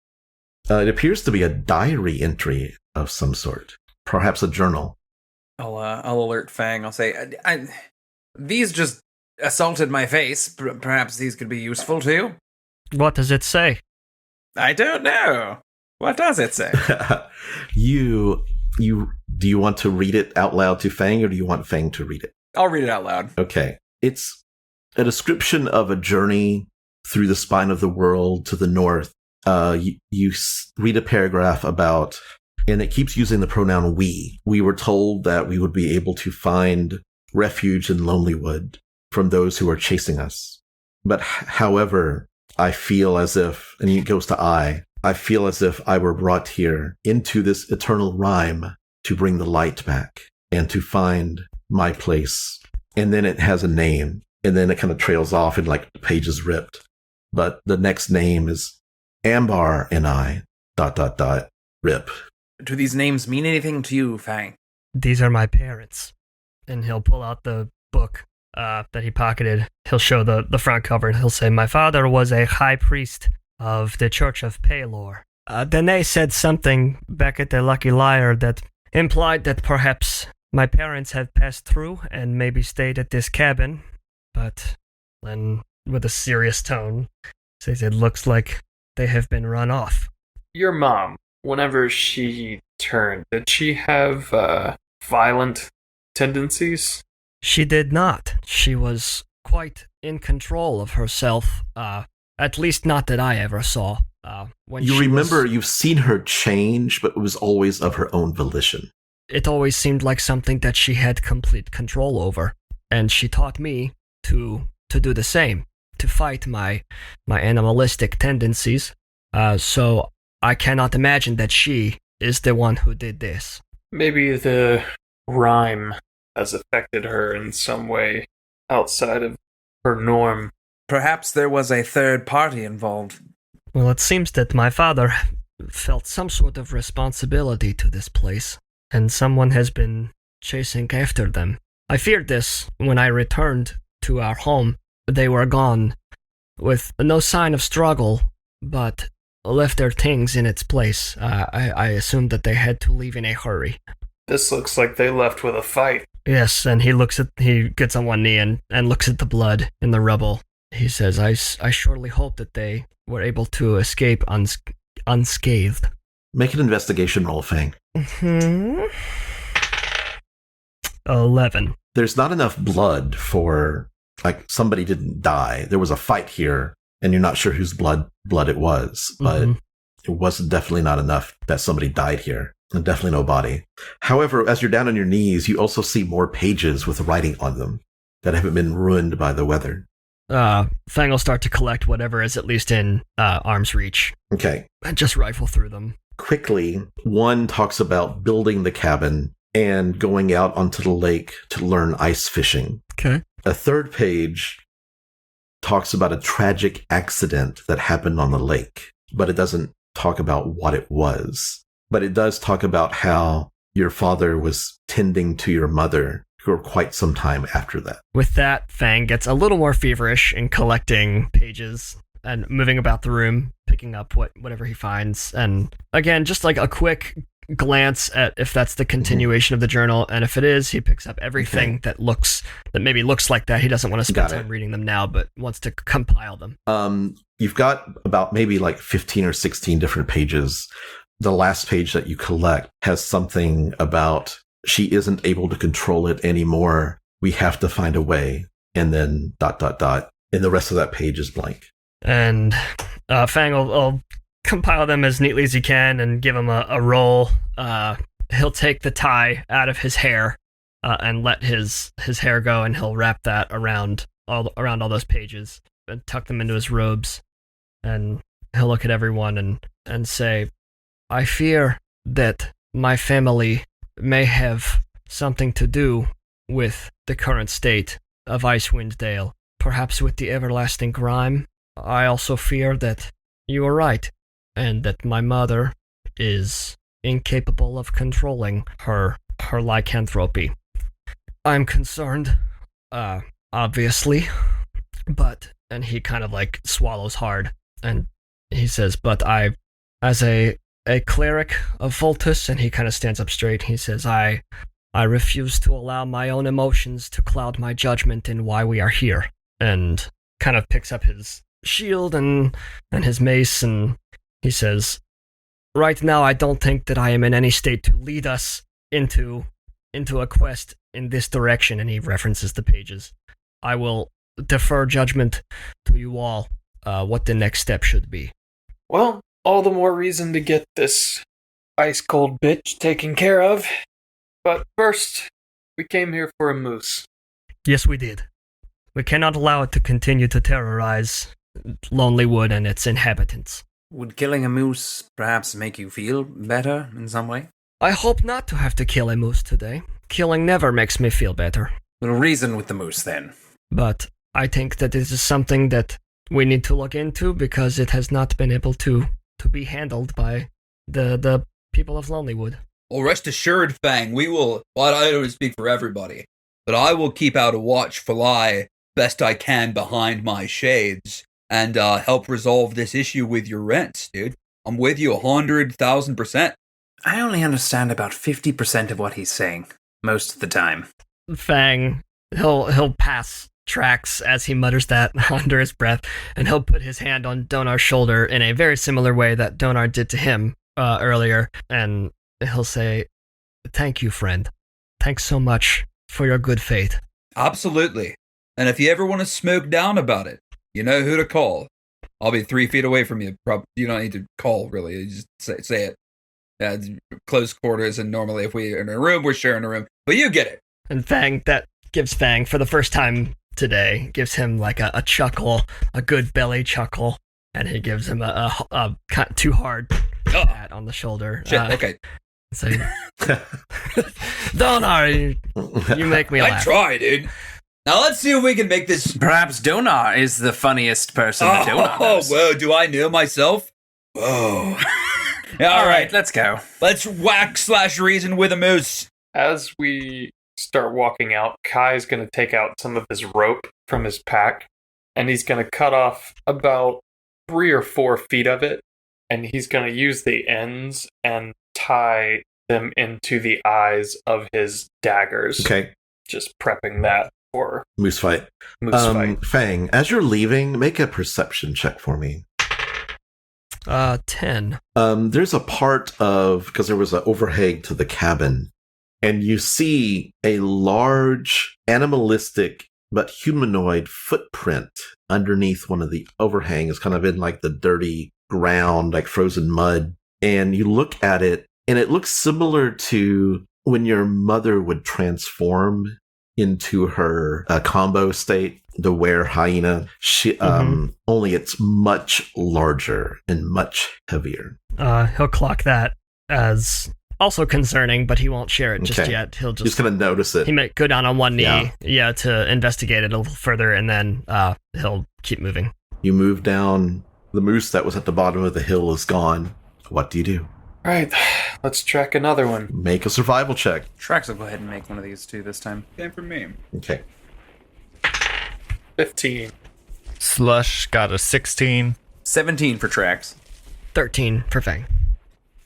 It appears to be a diary entry of some sort, perhaps a journal. I'll alert Fang. I'll say, these just assaulted my face. Perhaps these could be useful to you. What does it say? I don't know. What does it say? Do you want to read it out loud to Fang, or do you want Fang to read it? I'll read it out loud. Okay. It's a description of a journey through the spine of the world to the north. You read a paragraph about, and it keeps using the pronoun we. We were told that we would be able to find refuge in Lonelywood from those who are chasing us. But however, I feel as if, and it goes to I feel as if I were brought here into this eternal rhyme to bring the light back and to find my place. And then it has a name, and then it kind of trails off and like the page is ripped. But the next name is Ambar and I, ... rip. Do these names mean anything to you, Fang? These are my parents. And he'll pull out the book that he pocketed. He'll show the front cover, and he'll say, my father was a high priest of the Church of Palor. Then they said something back at the Lucky Liar that implied that perhaps my parents had passed through and maybe stayed at this cabin, but then with a serious tone says it looks like they have been run off. Your mom, whenever she turned, did she have violent tendencies? She did not. She was quite in control of herself, at least not that I ever saw. When You she remember was, you've seen her change, but it was always of her own volition. it always seemed like something that she had complete control over, and she taught me to do the same, to fight my animalistic tendencies. So I cannot imagine that she is the one who did this. Maybe the rhyme has affected her in some way outside of her norm. Perhaps there was a third party involved. Well, it seems that my father felt some sort of responsibility to this place, and someone has been chasing after them. I feared this when I returned to our home. They were gone, with no sign of struggle, but left their things in its place. I assumed that they had to leave in a hurry. This looks like they left with a fight. Yes, and he gets on one knee and looks at the blood in the rubble. He says, I surely hope that they were able to escape unscathed. Make an investigation roll, Fang. 11. There's not enough blood for, like, somebody didn't die. There was a fight here, and you're not sure whose blood it was, but it wasn't definitely not enough that somebody died here, and definitely no body. However, as you're down on your knees, you also see more pages with writing on them that haven't been ruined by the weather. Fang will start to collect whatever is at least in arm's reach. Okay. And just rifle through them. Quickly, one talks about building the cabin and going out onto the lake to learn ice fishing. Okay. A third page talks about a tragic accident that happened on the lake, but it doesn't talk about what it was. But it does talk about how your father was tending to your mother for quite some time after that. With that, Fang gets a little more feverish in collecting pages and moving about the room, picking up whatever he finds. And again, just like a quick glance at if that's the continuation of the journal, and if it is, he picks up everything that maybe looks like that. He doesn't want to spend time reading them now, but wants to compile them. You've got about maybe like 15 or 16 different pages. The last page that you collect has something about she isn't able to control it anymore. We have to find a way. And then ... And the rest of that page is blank. And Fang will compile them as neatly as he can and give him a roll. He'll take the tie out of his hair and let his hair go, and he'll wrap that around all those pages and tuck them into his robes. And he'll look at everyone and say, I fear that my family may have something to do with the current state of Icewind Dale, perhaps with the everlasting Rime. I also fear that you are right, and that my mother is incapable of controlling her lycanthropy. I'm concerned, obviously, and he kind of like swallows hard, and he says, but I, as a cleric of Voltus, and he kind of stands up straight, he says, I refuse to allow my own emotions to cloud my judgment in why we are here, and kind of picks up his shield and his mace, and he says, right now I don't think that I am in any state to lead us into a quest in this direction, and he references the pages. I will defer judgment to you all, what the next step should be. Well, all the more reason to get this ice-cold bitch taken care of. But first, we came here for a moose. Yes, we did. We cannot allow it to continue to terrorize Lonelywood and its inhabitants. Would killing a moose perhaps make you feel better in some way? I hope not to have to kill a moose today. Killing never makes me feel better. We'll reason with the moose then. But I think that this is something that we need to look into because it has not been able to be handled by the people of Lonelywood. Well, rest assured, Fang, we will, well, I don't speak for everybody, but I will keep out a watchful eye best I can behind my shades and help resolve this issue with your rents, dude. I'm with you 100,000%. I only understand about 50% of what he's saying, most of the time. Fang, he'll pass tracks as he mutters that under his breath, and he'll put his hand on Donar's shoulder in a very similar way that Donar did to him earlier, and he'll say, thank you, friend. Thanks so much for your good faith. Absolutely. And if you ever want to smoke down about it, you know who to call. I'll be 3 feet away from you. You don't need to call, really. You just say it. It's close quarters, and normally if we're in a room, we're sharing a room. But you get it. And Fang, that gives Fang, for the first time today, gives him like a chuckle, a good belly chuckle, and he gives him a too hard pat on the shoulder. Shit, okay. So, Donar, you make me laugh. I try, dude. Now let's see if we can make this. Perhaps Donar is the funniest person that Donar knows. Whoa, do I know myself? Whoa. All right, let's go. Let's whack/reason with a moose. As we start walking out, Kai's going to take out some of his rope from his pack, and he's going to cut off about 3 or 4 feet of it, and he's going to use the ends and tie them into the eyes of his daggers. Okay. Just prepping that for Moose fight. Fang, as you're leaving, make a perception check for me. 10. There's a part of, because there was an overhang to the cabin, and you see a large animalistic but humanoid footprint underneath one of the overhangs, kind of in like the dirty ground, like frozen mud. And you look at it, and it looks similar to when your mother would transform into her combo state, the were hyena. She, only it's much larger and much heavier. He'll clock that as also concerning, but he won't share it just yet. He'll just gonna notice it. He might go down on one knee, to investigate it a little further, and then he'll keep moving. You move down. The moose that was at the bottom of the hill is gone. What do you do? All right, let's track another one. Make a survival check. Trax will go ahead and make one of these two this time. Same for me. Okay. 15. Slush got a 16. 17 for Trax. 13 for Fang.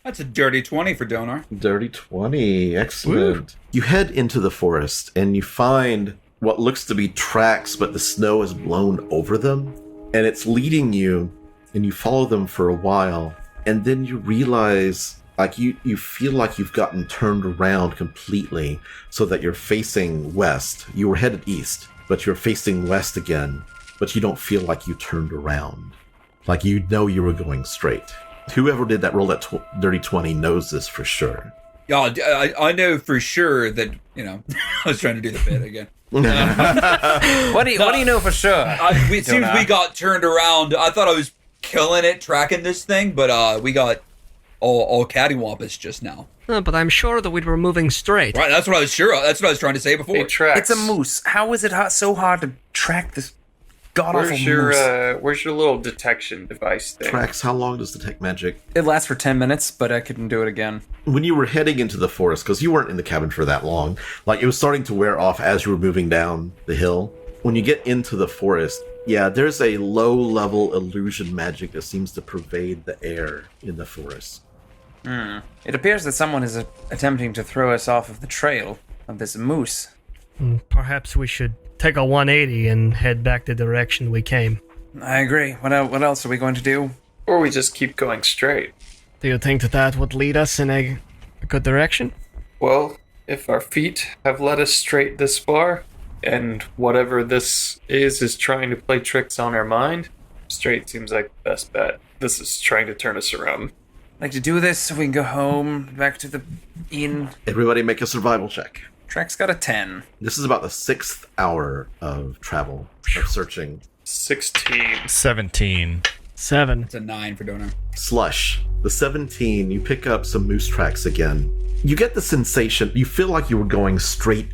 That's a dirty 20 for Donar. Dirty 20. Excellent. You head into the forest and you find what looks to be tracks, but the snow has blown over them. And it's leading you, and you follow them for a while. And then you realize, like, you feel like you've gotten turned around completely so that you're facing west. You were headed east, but you're facing west again. But you don't feel like you turned around. Like, you know you were going straight. Whoever did that roll that dirty 20 knows this for sure. Yeah, I know for sure that, I was trying to do the bit again. What do you know for sure? It seems we got turned around. I thought I was killing it tracking this thing, but we got all cattywampus just now. But I'm sure that we were moving straight. Right, that's what I was sure. That's what I was trying to say before. Hey, Trax. It's a moose. How is it so hard to track this god-awful moose? Where's your little detection device thing? Trax, how long does detect magic? It lasts for 10 minutes, but I couldn't do it again. When you were heading into the forest, because you weren't in the cabin for that long, like, it was starting to wear off as you were moving down the hill. When you get into the forest, there's a low-level illusion magic that seems to pervade the air in the forest. It appears that someone is attempting to throw us off of the trail of this moose. Perhaps we should take a 180 and head back the direction we came. I agree. What else are we going to do? Or we just keep going straight. Do you think that would lead us in a good direction? Well, if our feet have led us straight this far, and whatever this is trying to play tricks on our mind, straight seems like the best bet. This is trying to turn us around. I'd like to do this so we can go home, back to the inn. Everybody make a survival check. Trax got a 10. This is about the 6th hour of travel, of searching. 16. 17. 7. It's a 9 for Donar. Slush. The 17, you pick up some moose tracks again. You get the sensation, you feel like you were going straight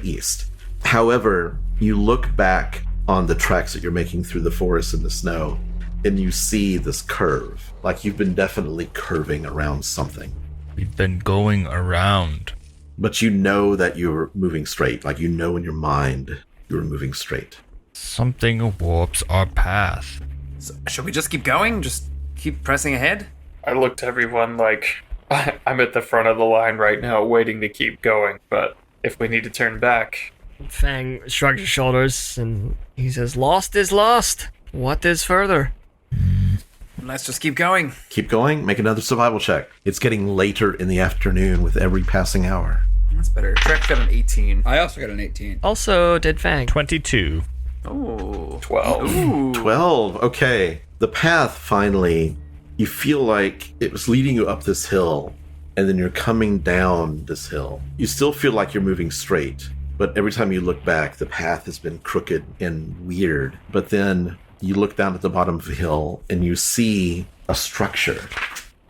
east. However, you look back on the tracks that you're making through the forest and the snow, and you see this curve. Like you've been definitely curving around something. We've been going around. But you know that you're moving straight. Like you know in your mind you're moving straight. Something warps our path. So, should we just keep going? Just keep pressing ahead? I looked at everyone like, I'm at the front of the line right now waiting to keep going, but if we need to turn back... Fang shrugs his shoulders and he says, "Lost is lost. What is further?" Let's just keep going. Keep going. Make another survival check. It's getting later in the afternoon with every passing hour. That's better. Trex got an 18. I also got an 18. Also did Fang. 22. Oh. 12. Ooh. 12. Okay. The path, finally, you feel like it was leading you up this hill, and then you're coming down this hill. You still feel like you're moving straight, but every time you look back, the path has been crooked and weird. But then you look down at the bottom of the hill, and you see a structure.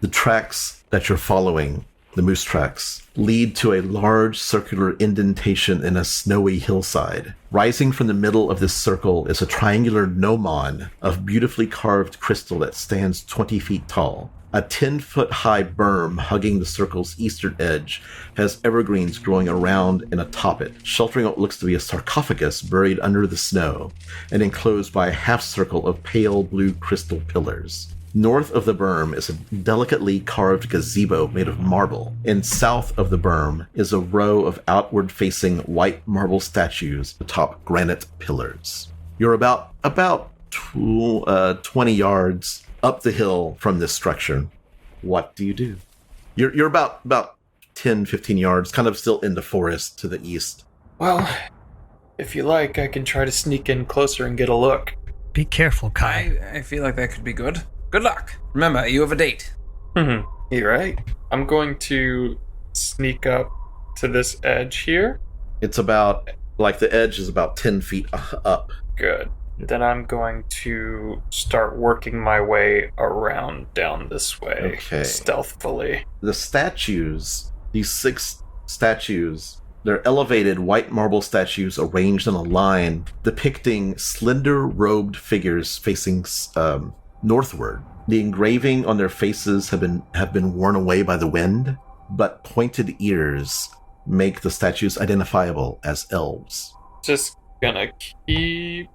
The tracks that you're following, the moose tracks, lead to a large circular indentation in a snowy hillside. Rising from the middle of this circle is a triangular gnomon of beautifully carved crystal that stands 20 feet tall. A 10-foot-high berm hugging the circle's eastern edge has evergreens growing around and atop it, sheltering what looks to be a sarcophagus buried under the snow and enclosed by a half-circle of pale blue crystal pillars. North of the berm is a delicately carved gazebo made of marble, and south of the berm is a row of outward-facing white marble statues atop granite pillars. You're about 20 yards up the hill from this structure. What do you do? You're about 10, 15 yards, kind of still in the forest to the east. Well, if you like, I can try to sneak in closer and get a look. Be careful, Kai. I feel like that could be good. Good luck. Remember, you have a date. You're right. I'm going to sneak up to this edge here. It's about, like, the edge is about 10 feet up. Good. Then I'm going to start working my way around down this way, stealthily. The statues, these 6 statues, they're elevated white marble statues arranged in a line depicting slender robed figures facing northward. The engraving on their faces have been worn away by the wind, but pointed ears make the statues identifiable as elves. Just gonna keep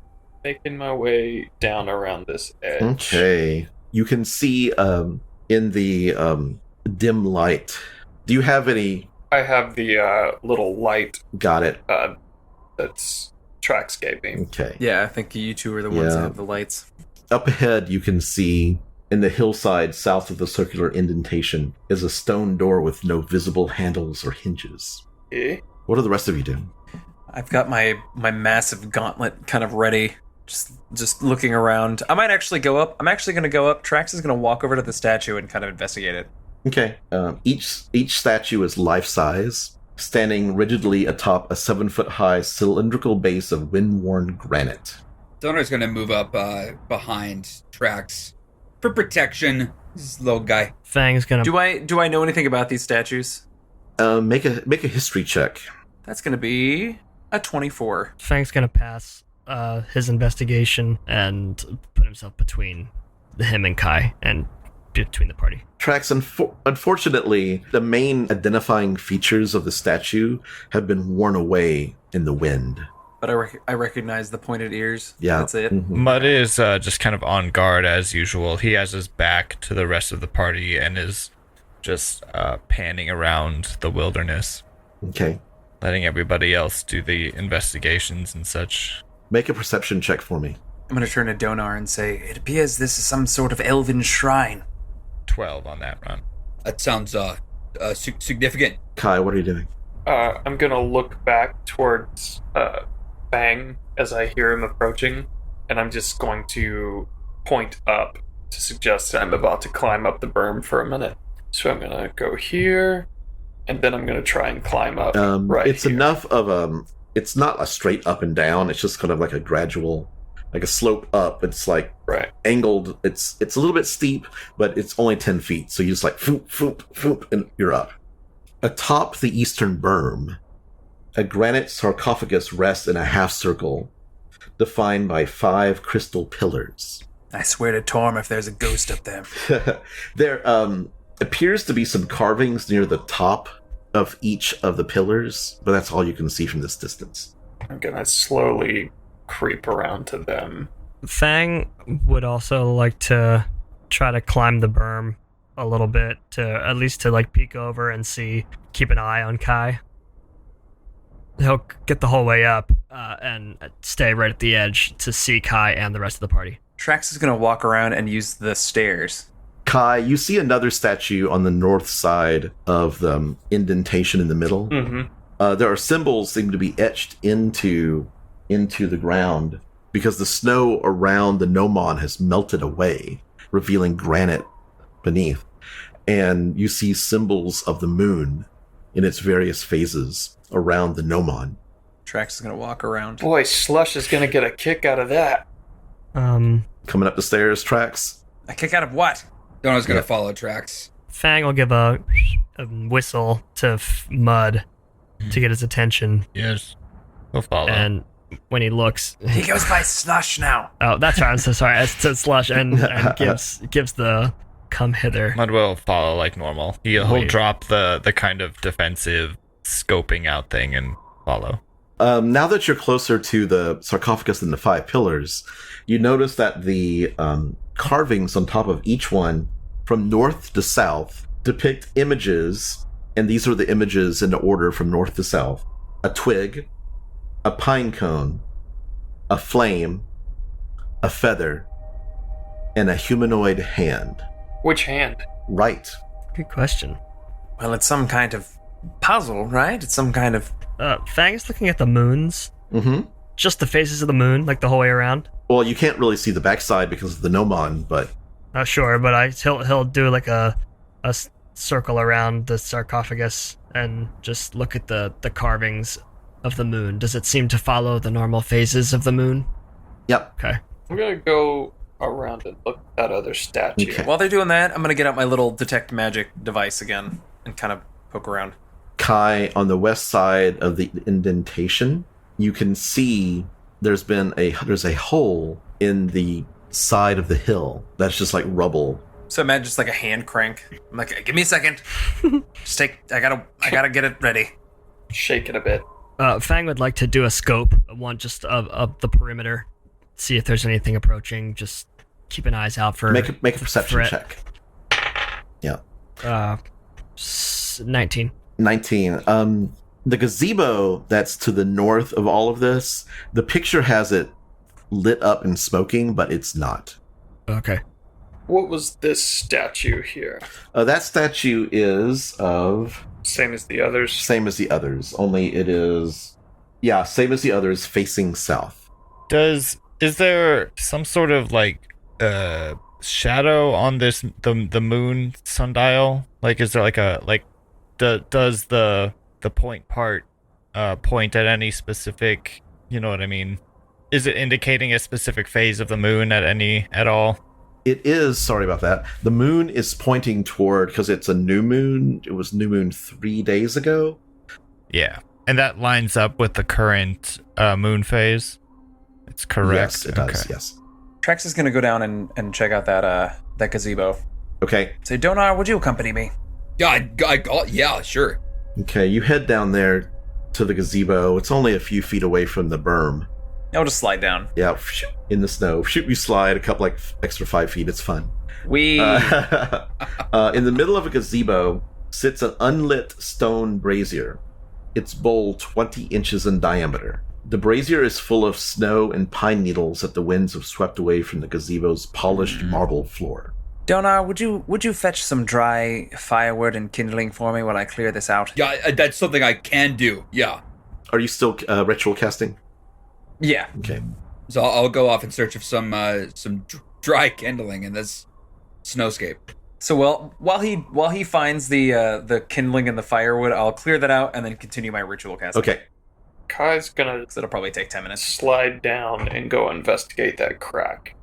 making my way down around this edge. Okay. You can see in the dim light. Do you have any? I have the little light. Got it. That's trackscaping. Okay. Yeah, I think you two are the ones that have the lights. Up ahead, you can see in the hillside south of the circular indentation is a stone door with no visible handles or hinges. Eh? What are the rest of you doing? I've got my massive gauntlet kind of ready. Just looking around. I might actually go up. I'm actually going to go up. Trax is going to walk over to the statue and kind of investigate it. Okay. Each statue is life-size, standing rigidly atop a 7-foot-high cylindrical base of wind-worn granite. Donor's gonna move up behind Trax for protection. This little guy. Fang's gonna. Do I know anything about these statues? Make a history check. That's going to be a 24. Fang's gonna pass his investigation and put himself between him and Kai and between the party. Trax, unfortunately, the main identifying features of the statue have been worn away in the wind. But I recognize the pointed ears. Yeah. That's it. Mm-hmm. Mud is just kind of on guard as usual. He has his back to the rest of the party and is just panning around the wilderness. Okay. Letting everybody else do the investigations and such. Make a perception check for me. I'm going to turn to Donar and say, it appears this is some sort of elven shrine. 12 on that run. That sounds significant. Kai, what are you doing? I'm going to look back towards Fang as I hear him approaching, and I'm just going to point up to suggest that I'm about to climb up the berm for a minute. So I'm going to go here, and then I'm going to try and climb up It's here. enough of it's not a straight up and down, it's just kind of like a gradual, like a slope up. It's like angled, it's a little bit steep, but it's only 10 feet, so you just like foop, foop, foop, and you're up. Atop the eastern berm, a granite sarcophagus rests in a half circle, defined by 5 crystal pillars. I swear to Torm if there's a ghost up there. There appears to be some carvings near the top of each of the pillars, but that's all you can see from this distance. I'm going to slowly creep around to them. Fang would also like to try to climb the berm a little bit, to at least to like peek over and keep an eye on Kai. He'll get the whole way up and stay right at the edge to see Kai and the rest of the party. Trax is going to walk around and use the stairs. Kai, you see another statue on the north side of the indentation in the middle. Mm-hmm. There are symbols seem to be etched into the ground because the snow around the gnomon has melted away, revealing granite beneath. And you see symbols of the moon in its various phases around the gnomon. Trax is going to walk around. Boy, Slush is going to get a kick out of that. Coming up the stairs, Trax. A kick out of what? Donna's going to follow tracks. Fang will give a whistle to Mud to get his attention. Yes. We'll follow. And when he looks... He goes by Slush now. Oh, that's right. I'm so sorry. I said Slush and gives the come hither. Mud will follow like normal. He'll drop the kind of defensive scoping out thing and follow. Now that you're closer to the sarcophagus and the 5 pillars, you notice that the carvings on top of each one, from north to south, depict images, and these are the images in the order from north to south. A twig, a pine cone, a flame, a feather, and a humanoid hand. Which hand? Right. Good question. Well, it's some kind of puzzle, right? It's some kind of... Fang is looking at the moons. Mm-hmm. Just the faces of the moon, like the whole way around. Well, you can't really see the backside because of the gnomon, but... Sure, but he'll do like a circle around the sarcophagus and just look at the carvings of the moon. Does it seem to follow the normal phases of the moon? Yep. Okay. I'm going to go around and look at that other statue. Okay. While they're doing that, I'm going to get out my little detect magic device again and kind of poke around. Kai, on the west side of the indentation, you can see there's a hole in the side of the hill that's just like rubble. So imagine just like a hand crank. I'm like, give me a second. I gotta get it ready. Shake it a bit. Fang would like to do a scope, one just of the perimeter, see if there's anything approaching. Just keep an eyes out for. Make a perception threat. check. Yeah. 19. 19. The gazebo that's to the north of all of this, the picture has it lit up and smoking, but it's not. Okay. What was this statue here? That statue is of... Same as the others? Same as the others, only it is... Yeah, same as the others, facing south. Is there some sort of like shadow on this the moon sundial? Like, is there like does the point part point at any specific, you know what I mean? Is it indicating a specific phase of the moon at all? It is, sorry about that. The moon is pointing toward, because it's a new moon. It was new moon 3 days ago. Yeah. And that lines up with the current moon phase? It's correct. Yes, it does, yes. Trax is going to go down and check out that gazebo. Okay. Say, Donar, would you accompany me? Yeah, sure. Okay, you head down there to the gazebo. It's only a few feet away from the berm. I'll just slide down. Yeah, in the snow. Shoot, you slide a couple extra 5 feet. It's fun. We... In the middle of a gazebo sits an unlit stone brazier. Its bowl 20 inches in diameter. The brazier is full of snow and pine needles that the winds have swept away from the gazebo's polished marble floor. Donar, would you fetch some dry firewood and kindling for me while I clear this out? Yeah, that's something I can do. Yeah. Are you still ritual casting? Yeah. Okay. So I'll go off in search of some dry kindling in this snowscape. So while he finds the kindling and the firewood, I'll clear that out and then continue my ritual casting. Okay. Kai's gonna So it'll probably take 10 minutes. slide down and go investigate that crack.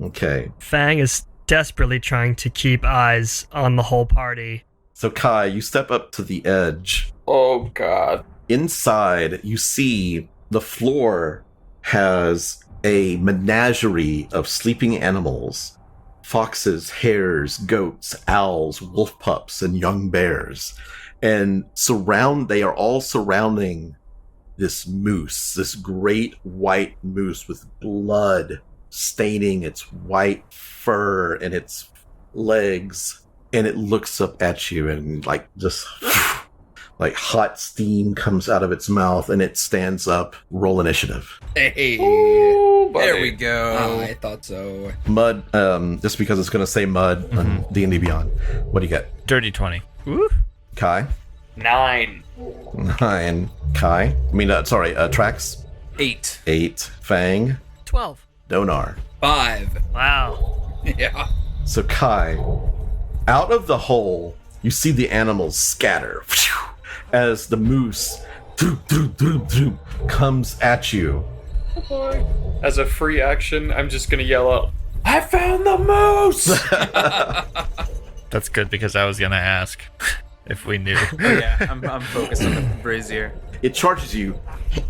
Okay. Fang is desperately trying to keep eyes on the whole party. So Kai, you step up to the edge. Oh god. Inside, you see the floor has a menagerie of sleeping animals. Foxes, hares, goats, owls, wolf pups, and young bears. And they are all surrounding this moose, this great white moose with blood staining its white fur and its legs. And it looks up at you and just hot steam comes out of its mouth and it stands up. Roll initiative. Hey. Ooh, buddy. There we go. I thought so. Mud, just because it's going to say Mud on D&D Beyond. What do you get? Dirty 20. Woo. Kai? 9. 9. Kai? Trax? 8. 8. Fang? 12. Donar. 5. Wow. Yeah. So Kai, out of the hole, you see the animals scatter as the moose comes at you. As a free action, I'm just gonna yell out, I found the moose! That's good because I was gonna ask if we knew. Yeah, I'm focused on the brazier. It charges you,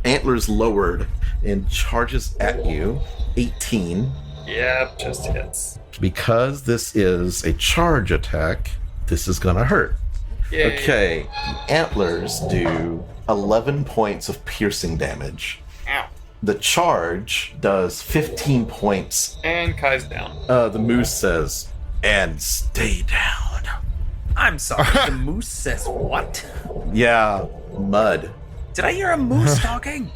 antlers lowered, and charges at you. 18. Yep, just hits. Because this is a charge attack, this is gonna hurt. Yay. Okay, the antlers do 11 points of piercing damage. Ow. The charge does 15 points. And Kai's down. The moose says, and stay down. I'm sorry, the moose says what? Yeah, mud. Did I hear a moose talking?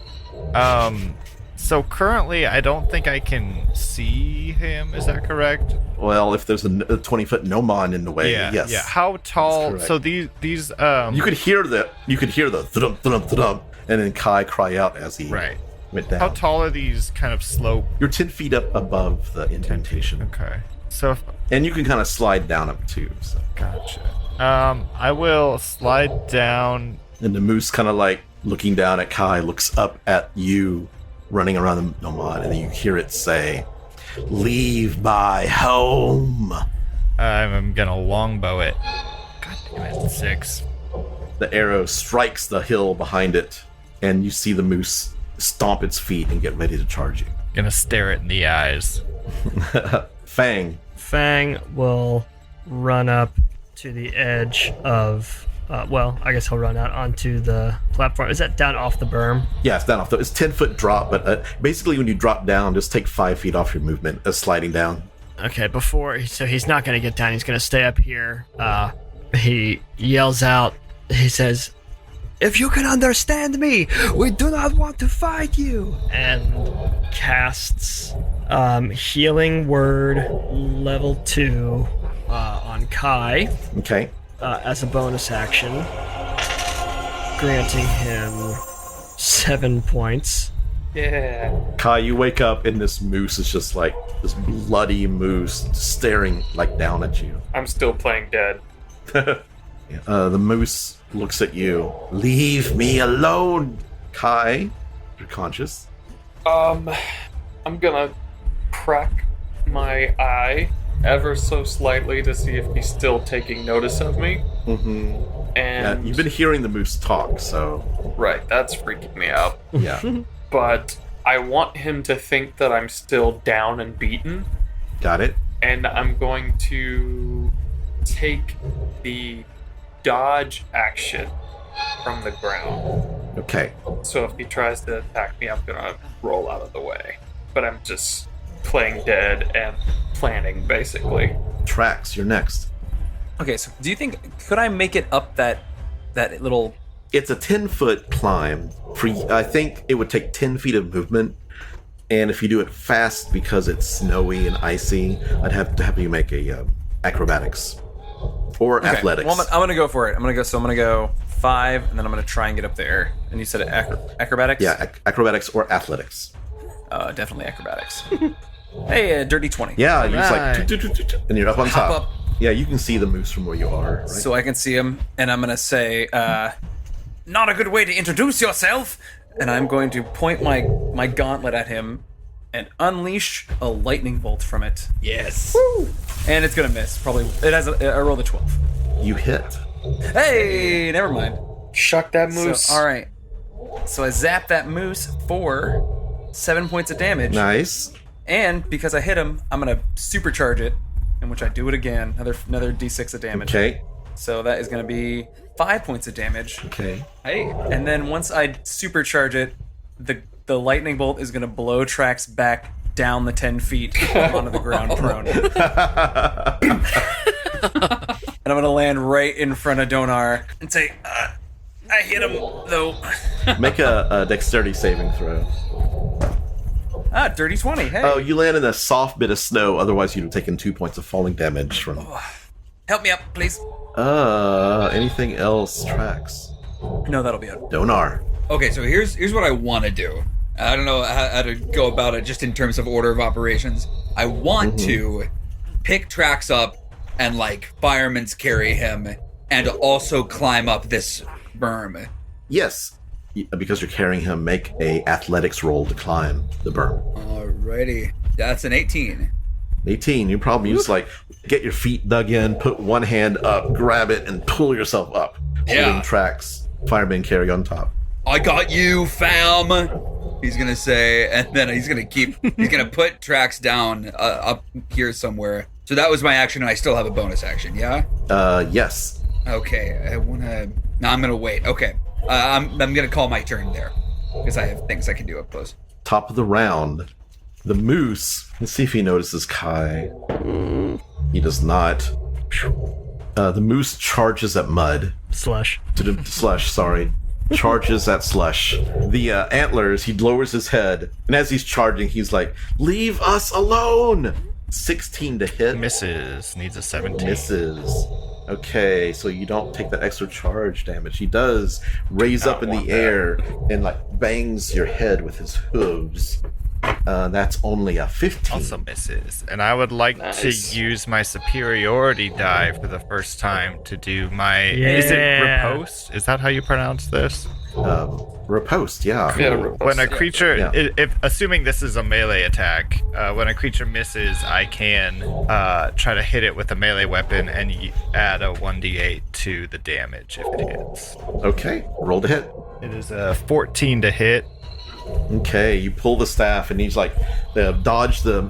So currently I don't think I can see him, is that correct? Well, if there's a 20-foot gnomon in the way, yes. Yeah. How tall? correct. So these You could hear the thudum, thudum, thudum, and then Kai cry out as he right. went down. How tall are these kind of slope? You're 10 feet up above the indentation. Okay. So if, And you can kind of slide down up too. So. gotcha. I will slide down. And the moose kind of like looking down at Kai, looks up at you running around the gnomon, and then you hear it say, leave my home. I'm gonna longbow it. God damn it, 6. The arrow strikes the hill behind it, and you see the moose stomp its feet and get ready to charge you. Gonna stare it in the eyes. Fang. Fang will run up to the edge of. I guess he'll run out onto the platform. Is that down off the berm? Yeah, it's down off. It's 10-foot drop, but basically when you drop down, just take 5 feet off your movement as sliding down. Okay, so he's not going to get down. He's going to stay up here. He yells out. He says, "If you can understand me, we do not want to fight you." And casts Healing Word level 2 on Kai. Okay. As a bonus action, granting him 7 points. Yeah. Kai, you wake up and this moose is just like this bloody moose staring like down at you. I'm still playing dead. The moose looks at you. Leave me alone, Kai. You're conscious. I'm gonna crack my eye ever so slightly to see if he's still taking notice of me. Mm-hmm. Yeah, And you've been hearing the moose talk, so right, that's freaking me out. yeah. But I want him to think that I'm still down and beaten, Got it. and I'm going to take the dodge action from the ground. Okay. So if he tries to attack me, I'm gonna roll out of the way. But I'm just playing dead and planning, basically. Trax, you're next. Okay, so do you think could I make it up that little? It's a 10-foot climb. I think it would take 10 feet of movement, and if you do it fast because it's snowy and icy, I'd have to have you make a acrobatics or Okay, athletics. well, I'm gonna go for it. I'm gonna go 5, and then I'm gonna try and get up there. And you said acrobatics? Yeah, acrobatics or athletics. Definitely acrobatics. Hey, dirty 20. Yeah, you just Right. like, toot, and you're up on Hop top. up. Yeah, you can see the moose from where you are. Right? So I can see him, and I'm gonna say, "Not a good way to introduce yourself." And I'm going to point my gauntlet at him and unleash a lightning bolt from it. Yes. And it's gonna miss. Probably. It has. I rolled a 12. You hit. Hey, never mind. Shuck that moose. So, all right. So I zap that moose for 7 points of damage. Nice. And because I hit him, I'm gonna supercharge it, in which I do it again. Another d6 of damage. Okay. So that is gonna be 5 points of damage. Okay. Hey. And then once I supercharge it, the lightning bolt is gonna blow Trax back down the 10 feet onto the ground prone. And I'm gonna land right in front of Donar and say, I hit him though. Make a dexterity saving throw. Dirty 20. Hey. Oh, you land in a soft bit of snow. Otherwise, you'd have taken 2 points of falling damage from. Help me up, please. Anything else? Trax. No, that'll be it. Donar. Okay, so here's what I want to do. I don't know how to go about it just in terms of order of operations. I want to pick Trax up and, like, fireman's carry him and also climb up this berm. Yes, because you're carrying him, make a athletics roll to climb the berm. Alrighty. That's an 18. 18, you probably just, like, get your feet dug in, put one hand up, grab it, and pull yourself up. Holding Trax, fireman carry on top. I got you, fam! He's gonna say, and then he's gonna put Trax down up here somewhere. So that was my action, and I still have a bonus action, yeah? Yes. Okay, I'm gonna wait. Okay, I'm gonna call my turn there, because I have things I can do up close. Top of the round. The moose. Let's see if he notices Kai. He does not. The moose charges at Mud. Slush. Sorry. Charges at Slush. The antlers, he lowers his head, and as he's charging, he's like, "Leave us alone!" 16 to hit. Misses. Needs a 17. Misses. Okay, so you don't take that extra charge damage. He does raise up in the air and, like, bangs your head with his hooves. That's only a 15. Also misses. And I would like to use my superiority die for the first time to do my... Is it riposte? Is that how you pronounce this? Riposte, yeah. Yeah, riposte. When a creature... Yeah. If assuming this is a melee attack, when a creature misses, I can try to hit it with a melee weapon and add a 1d8 to the damage if it hits. Okay, roll to hit. It is a 14 to hit. Okay, you pull the staff, and he's like, dodge the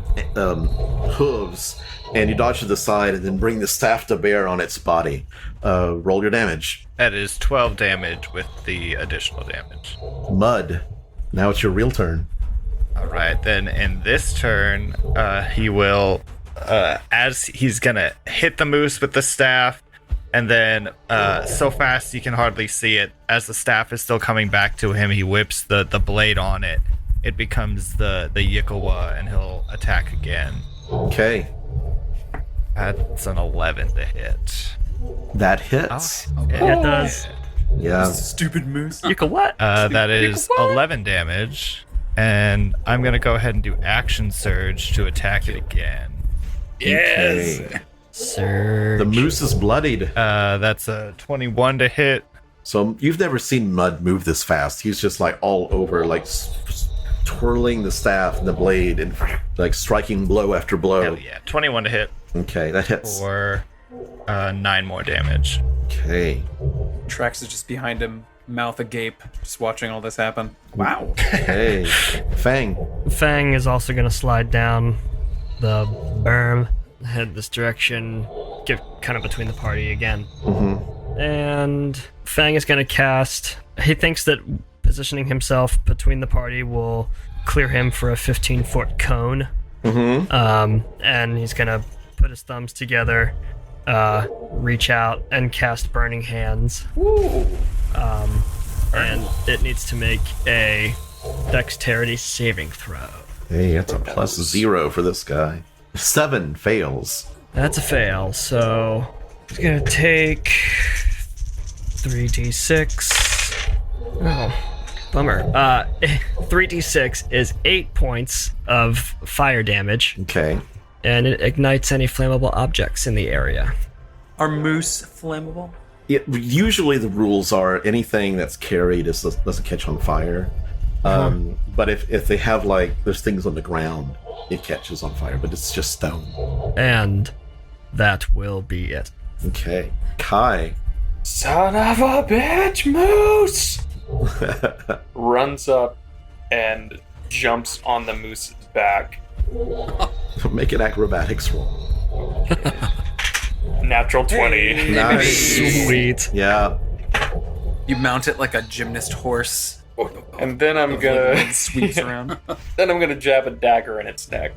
hooves, and you dodge to the side, and then bring the staff to bear on its body. Roll your damage. That is 12 damage with the additional damage. Mud. Now it's your real turn. Alright, then in this turn, he will, as he's gonna hit the moose with the staff, and then so fast you can hardly see it, as the staff is still coming back to him, he whips the blade on it. It becomes the Yikawa, and he'll attack again. Okay, That's an 11 to hit. that hits. Yeah, it does. Yeah. Stupid moose. You can what? That is 11 damage, and I'm gonna go ahead and do action surge to attack it again. Yes! Okay. Surge. The moose is bloodied. That's a 21 to hit. So you've never seen Mud move this fast. He's just, like, all over, like, twirling the staff and the blade and, like, striking blow after blow. Hell yeah, 21 to hit Okay, that hits. for 9 more damage. Okay. Trax is just behind him, mouth agape, just watching all this happen. Wow. Okay. Fang. Fang is also going to slide down the berm, head this direction, get kind of between the party again. And Fang is going to cast... He thinks that positioning himself between the party will clear him for a 15-foot cone. And he's going to put his thumbs together, reach out, and cast Burning Hands. And it needs to make a dexterity saving throw. Hey, that's a +0 for this guy. 7 fails. That's a fail, so it's gonna take 3d6. Oh, bummer. 3d6 is 8 points of fire damage, Okay. and it ignites any flammable objects in the area. Are moose flammable? Usually the rules are anything that's carried doesn't catch on fire. But if they have, like, there's things on the ground, it catches on fire, but it's just stone. And that will be it. Okay. Kai. Son of a bitch, moose! Runs up and jumps on the moose's back. Make an acrobatics roll. Natural 20. Nice. Sweet. Yeah. You mount it like a gymnast horse. And then I'm gonna Sweeps around. Then I'm gonna jab a dagger in its neck.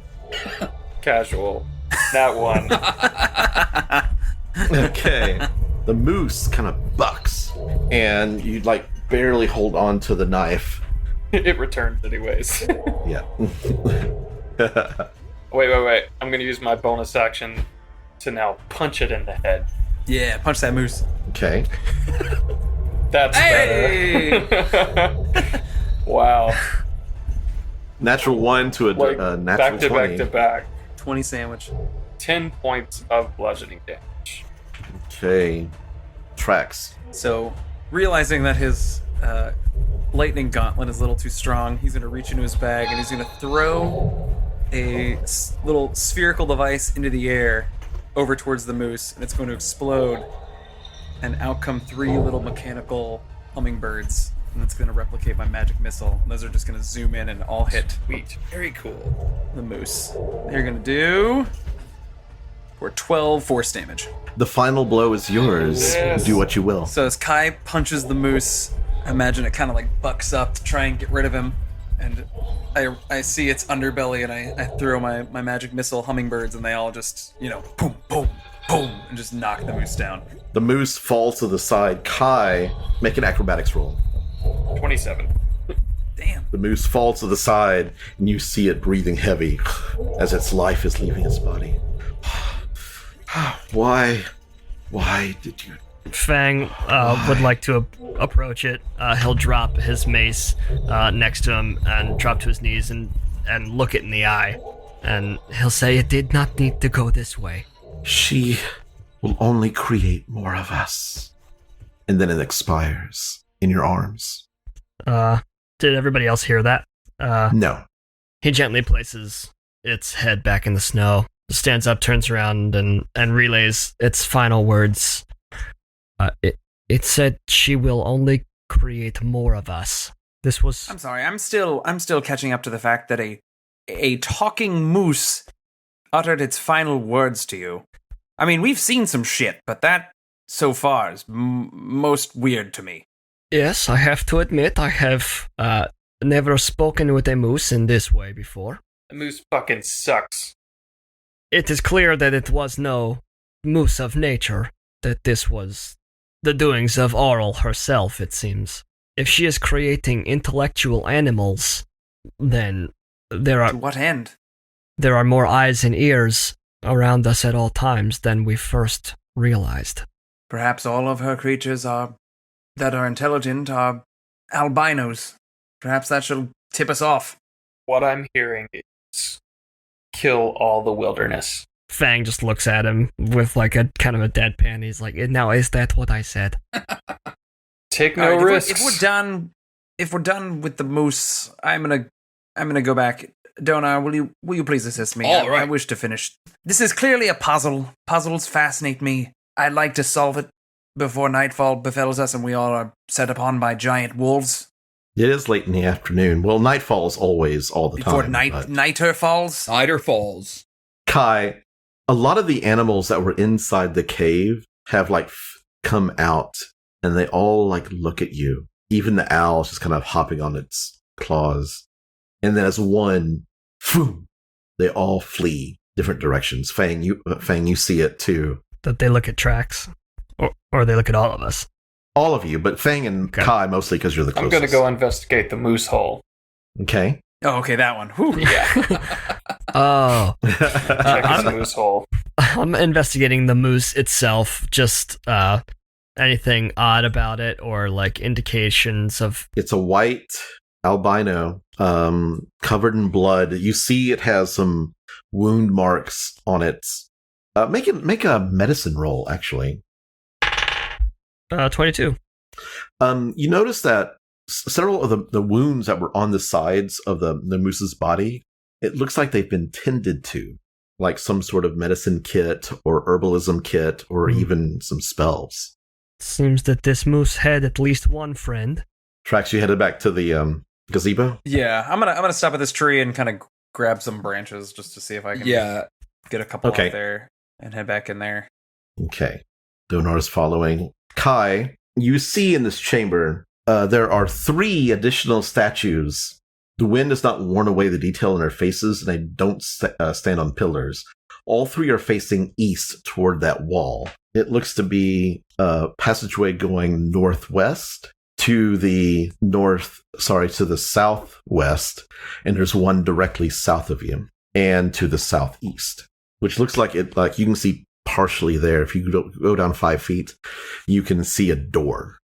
Casual. That one. Okay. The moose kind of bucks, and you, like, barely hold on to the knife. It returns anyways. Yeah. Wait. I'm gonna use my bonus action to now punch it in the head. Yeah, punch that moose. Okay. That's better. Wow. Natural 1 to a Like, natural back to 20. back to back. 20 sandwich. 10 points of bludgeoning damage. Okay. Tracks. So, realizing that his lightning gauntlet is a little too strong, he's going to reach into his bag and he's going to throw a little spherical device into the air over towards the moose, and it's going to explode. And out come 3 little mechanical hummingbirds, and it's going to replicate my magic missile. And those are just going to zoom in and all hit Sweet. Very cool. the moose. They're going to do for 12 force damage. The final blow is yours. Yes. Do what you will. So as Kai punches the moose, I imagine it kind of like bucks up to try and get rid of him. And I see its underbelly, and I throw my magic missile hummingbirds, and they all just, boom, boom, boom, and just knock the moose down. The moose falls to the side. Kai, make an acrobatics roll. 27. Damn. The moose falls to the side, and you see it breathing heavy as its life is leaving its body. Why did you? Fang would like to approach it. He'll drop his mace next to him and drop to his knees and look it in the eye. And he'll say, "It did not need to go this way." She will only create more of us. And then it expires in your arms. Did everybody else hear that? No. He gently places its head back in the snow, stands up, turns around, and relays its final words. It said she will only create more of us. This was... I'm sorry. I'm still catching up to the fact that a talking moose uttered its final words to you. I mean, we've seen some shit, but that so far is most weird to me. Yes, I have to admit, I have never spoken with a moose in this way before. The moose fucking sucks. It is clear that it was no moose of nature, that this was the doings of Aurel herself, it seems. If she is creating intellectual animals, then To what end? there are more eyes and ears around us at all times than we first realized. Perhaps all of her creatures that are intelligent are albinos. Perhaps that shall tip us off. What I'm hearing is kill all the wilderness. Fang just looks at him with like a kind of a deadpan. He's like, "Now is that what I said?" Take All no right, risks. if we're done with the moose, I'm gonna go back. Donar, will you please assist me? All right. I wish to finish. This is clearly a puzzle. Puzzles fascinate me. I'd like to solve it before nightfall befalls us and we all are set upon by giant wolves. It is late in the afternoon. Well, nightfall is always all the Before time. but- nighter falls. Cider Falls. Kai, a lot of the animals that were inside the cave have come out, and they all look at you. Even the owl is just kind of hopping on its claws. And then as one, phoom, they all flee different directions. Fang, you see it too. That they look at tracks, or they look at all of us. All of you, but Fang and Okay. Kai mostly because you're the I'm closest. gonna go investigate the moose hole. Okay. Oh, okay, that one. Whew. Oh, Check the moose hole. I'm investigating the moose itself. Just anything odd about it, or like indications of. It's a white albino, covered in blood. You see it has some wound marks on it. Make a medicine roll, actually. 22. You notice that several of the wounds that were on the sides of the moose's body, it looks like they've been tended to, like some sort of medicine kit or herbalism kit or even some spells. Seems that this moose had at least one friend. Trax, you headed back to the gazebo? Yeah, I'm gonna stop at this tree and kind of grab some branches just to see if I can get a couple Okay. out there and head back in there. Okay. Donar is following. Kai, you see in this chamber, there are 3 additional statues. The wind has not worn away the detail in their faces, and they don't stand on pillars. All 3 are facing east toward that wall. It looks to be a passageway going northwest to the southwest, and there's one directly south of you, and to the southeast, which looks like you can see partially there. If you go down 5 feet, you can see a door.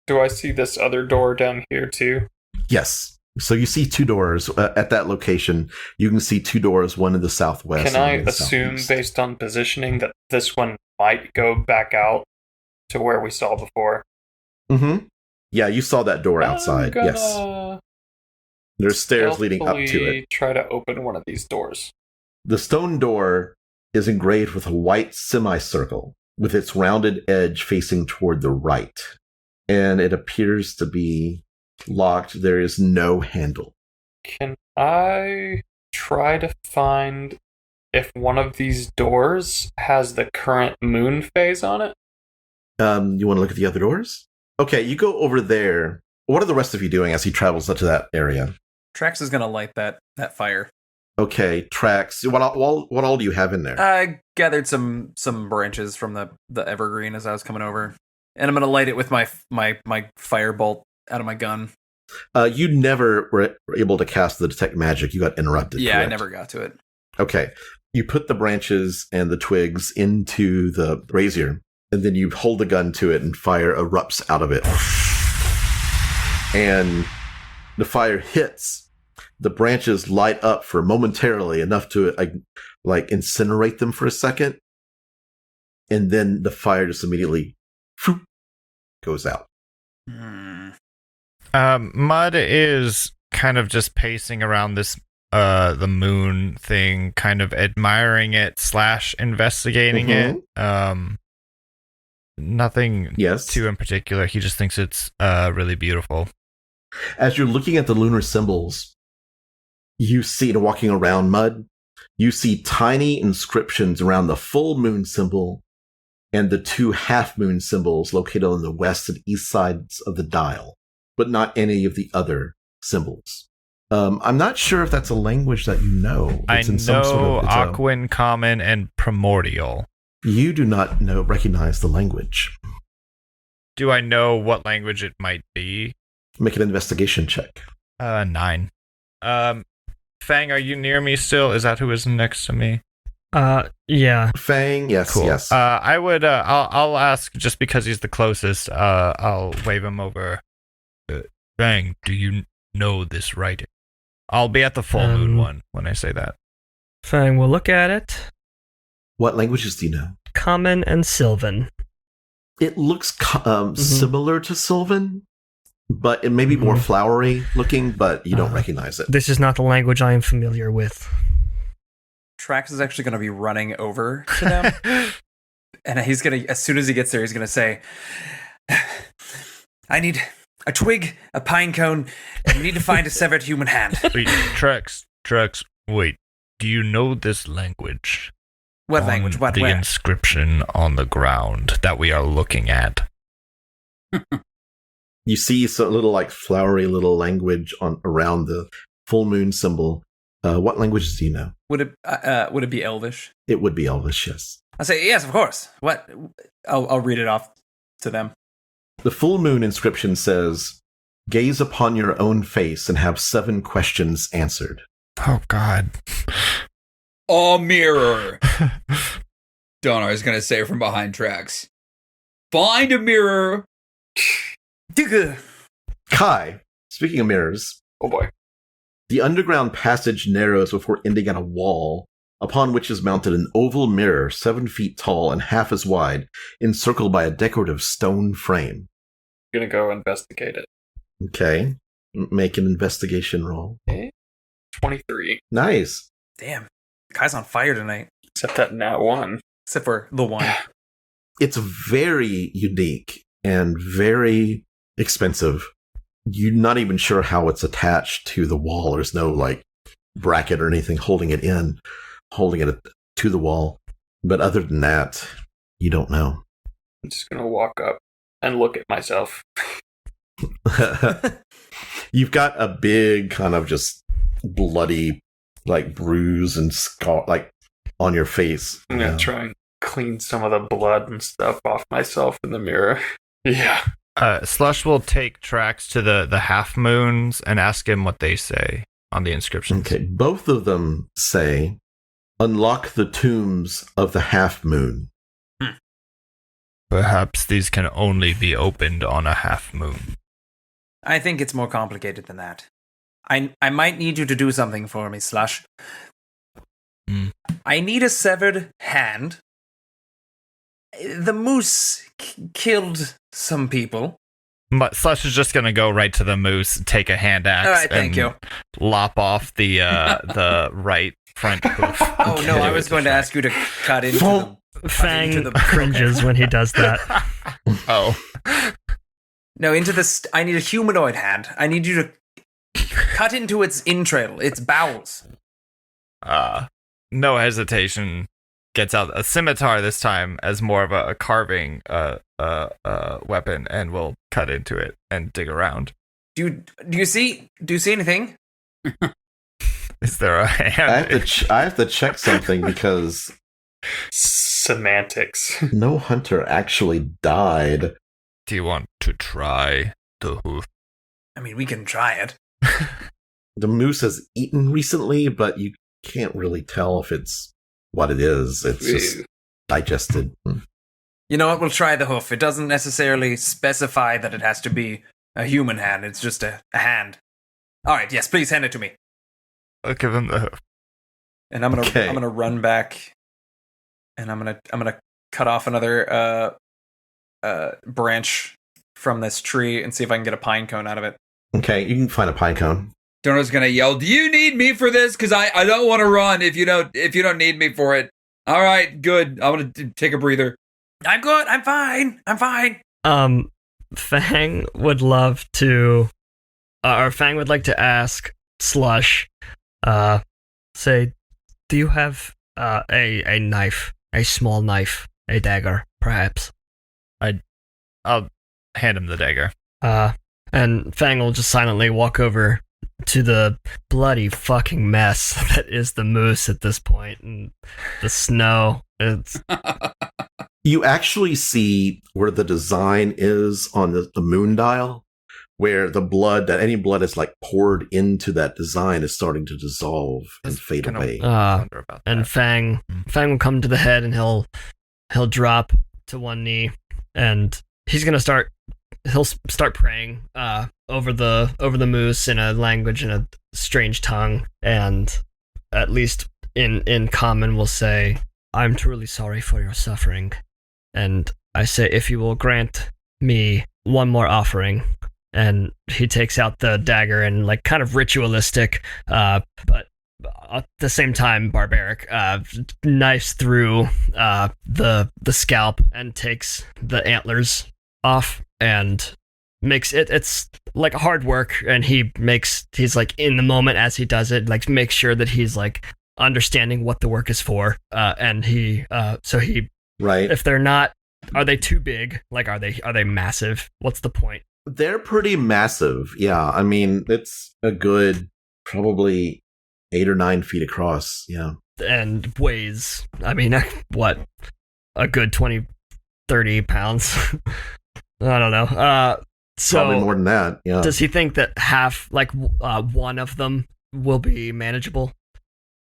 Do I see this other door down here too? Yes. So you see two doors at that location. You can see two doors, one in the southwest. Can and I one in the assume, southeast. based on positioning, that this one might go back out to where we saw before? Mm-hmm. Yeah, you saw that door outside. I'm Yes. gonna There's stairs leading up to stealthily it. try to open one of these doors. The stone door is engraved with a white semicircle with its rounded edge facing toward the right. And it appears to be locked. There is no handle. Can I try to find if one of these doors has the current moon phase on it? You want to look at the other doors? Okay, you go over there. What are the rest of you doing as he travels up to that area? Trax is gonna light that fire. Okay, Trax. What all do you have in there? I gathered some branches from the evergreen as I was coming over, and I'm gonna light it with my firebolt out of my gun. You never were able to cast the detect magic. You got interrupted. Yeah, correct? I never got to it. Okay, you put the branches and the twigs into the brazier, and then you hold the gun to it, and fire erupts out of it. And the fire hits. The branches light up for momentarily enough to like incinerate them for a second, and then the fire just immediately goes out. Mud is kind of just pacing around this the moon thing, kind of admiring it / investigating it. Nothing too in particular. He just thinks it's really beautiful. As you're looking at the lunar symbols, you see, walking around Mud, you see tiny inscriptions around the full moon symbol and the two half moon symbols located on the west and east sides of the dial, but not any of the other symbols. I'm not sure if that's a language that you know. It's in some sort of, Aquan, Common, and Primordial. You do not recognize the language. Do I know what language it might be? Make an investigation check. 9. Fang, are you near me still? Is that who is next to me? Yeah. Fang, yes, cool. yes. I would. I'll ask just because he's the closest. I'll wave him over. Fang, do you know this writing? I'll be at the full moon one when I say that. Fang will look at it. What languages do you know? Common and Sylvan. It looks similar to Sylvan, but it may be more flowery looking, but you don't recognize it. This is not the language I am familiar with. Trax is actually going to be running over to them. And he's going to, as soon as he gets there, he's going to say, I need a twig, a pine cone, and we need to find a severed human hand. Wait, Trax, wait. Do you know this language? What language? What? The Where? inscription on the ground that we are looking at. You see a little like flowery little language around the full moon symbol. What languages do you know? Would it be Elvish? It would be Elvish, yes. I say yes, of course. What? I'll read it off to them. The full moon inscription says, "Gaze upon your own face and have 7 questions answered." Oh God. A mirror. Donar is going to say from behind tracks. Find a mirror. Kai, speaking of mirrors. Oh boy. The underground passage narrows before ending at a wall, upon which is mounted an oval mirror 7 feet tall and half as wide, encircled by a decorative stone frame. I'm gonna go investigate it. Okay. Make an investigation roll. Okay. 23. Nice. Damn. Kai's on fire tonight. Except that nat 1. Except for the one. It's very unique and very expensive. You're not even sure how it's attached to the wall. There's no like bracket or anything holding it to the wall. But other than that, you don't know. I'm just gonna walk up and look at myself. You've got a big kind of just bloody like bruise and scar like on your face. I'm gonna try and clean some of the blood and stuff off myself in the mirror. Yeah. Slush will take Trax to the half moons and ask him what they say on the inscriptions. Okay, both of them say, "Unlock the tombs of the half moon." Perhaps these can only be opened on a half moon. I think it's more complicated than that. I might need you to do something for me, Slush. I need a severed hand. The moose killed some people. But Slush is just gonna go right to the moose, take a hand axe, All right, thank you. lop off the right front hoof. Oh no, I was going to ask you to cut into the Fang cringes when he does that. Oh, no, into the. I need a humanoid hand. I need you to cut into its entrail, its bowels. no hesitation. Gets out a scimitar this time as more of a carving weapon, and will cut into it and dig around. Do you see anything? Is there a hand? I have to check something because Semantics. no hunter actually died. Do you want to try the hoof? I mean, we can try it. The moose has eaten recently, but you can't really tell if it's what it is. It's just digested. You know what? We'll try the hoof. It doesn't necessarily specify that it has to be a human hand. It's just a hand. All right. Yes, please hand it to me. I'll give him the hoof. And I'm gonna run back, and I'm gonna cut off another branch from this tree and see if I can get a pine cone out of it. Okay, you can find a pine cone. Dono's gonna yell, "Do you need me for this? Because I don't want to run if you don't need me for it." All right, good. I'm gonna take a breather. I'm good. I'm fine. Fang would love to, or Fang would like to ask Slush, say, do you have a knife, a small knife, a dagger, perhaps? I'll hand him the dagger. And Fang will just silently walk over to the bloody fucking mess that is the moose at this point, and the snow. It's You actually see where the design is on the moon dial, where the blood, that any blood is like poured into that design, is starting to dissolve and fade away. Wonder about and that. Fang will come to the head, and he'll drop to one knee, and he'll start praying over the moose in a language, in a strange tongue, and at least in common will say, "I'm truly sorry for your suffering, and I say if you will grant me one more offering." And he takes out the dagger and, like, kind of ritualistic, but at the same time barbaric, knifes through the scalp and takes the antlers off and makes it's like hard work, and he's like in the moment as he does it, like makes sure that he's like understanding what the work is for, and Right. if they're not, are they too big? Like, are they massive? What's the point? They're pretty massive. Yeah. I mean, it's a good probably 8 or 9 feet across. Yeah. And weighs, I mean, what, a good 20, 30 pounds? I don't know. So Probably more than that. Yeah. does he think that half, like, one of them will be manageable?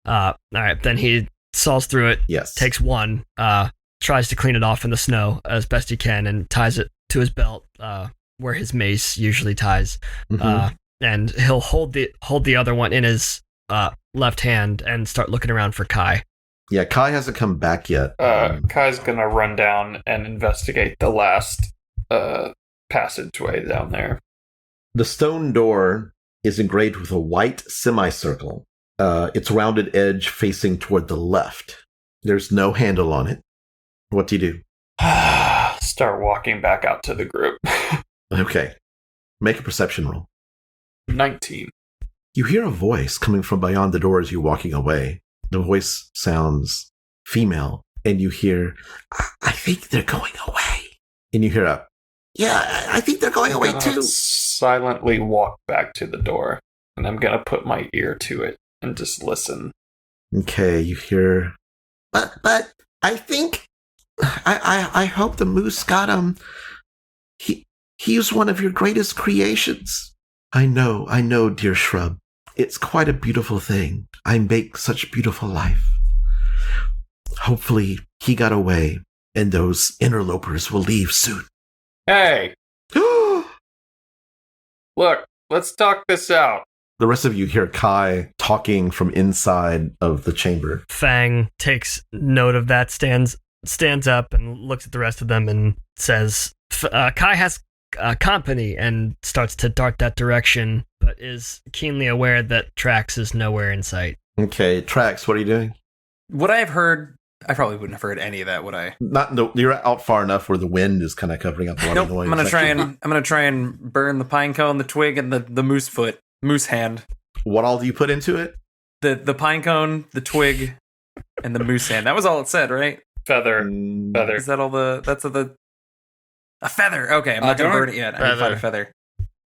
All right, then he saws through it, Yes. takes one, tries to clean it off in the snow as best he can, and ties it to his belt, where his mace usually ties. Mhm. And he'll hold the other one in his left hand and start looking around for Kai. Yeah. Kai hasn't come back yet. Kai's gonna run down and investigate the last passageway down there. The stone door is engraved with a white semicircle. Its rounded edge facing toward the left. There's no handle on it. What do you do? Start walking back out to the group. Okay. Make a perception roll. 19. You hear a voice coming from beyond the door as you're walking away. The voice sounds female, and you hear, I think they're going away. And you hear a, yeah, I think they're going away I'm gonna too. silently walk back to the door, and I'm gonna put my ear to it and just listen. Okay, you hear, but I think, I hope the moose got him. He's one of your greatest creations. I know, dear shrub. It's quite a beautiful thing. I make such beautiful life. Hopefully he got away, and those interlopers will leave soon. Hey, look, let's talk this out. The rest of you hear Kai talking from inside of the chamber. Fang takes note of that, stands up and looks at the rest of them and says, Kai has company, and starts to dart that direction, but is keenly aware that Trax is nowhere in sight. Okay, Trax, what are you doing? Would I have heard? I probably wouldn't have heard any of that, would I? You're out far enough where the wind is kind of covering up a lot Nope. of noise. I'm gonna try and burn the pine cone, the twig, and the moose hand. What all do you put into it? The pine cone, the twig, and the moose hand. That was all it said, right? Feather. Is that all that's a feather? Okay, I'm not gonna burn it yet. I need to find a feather.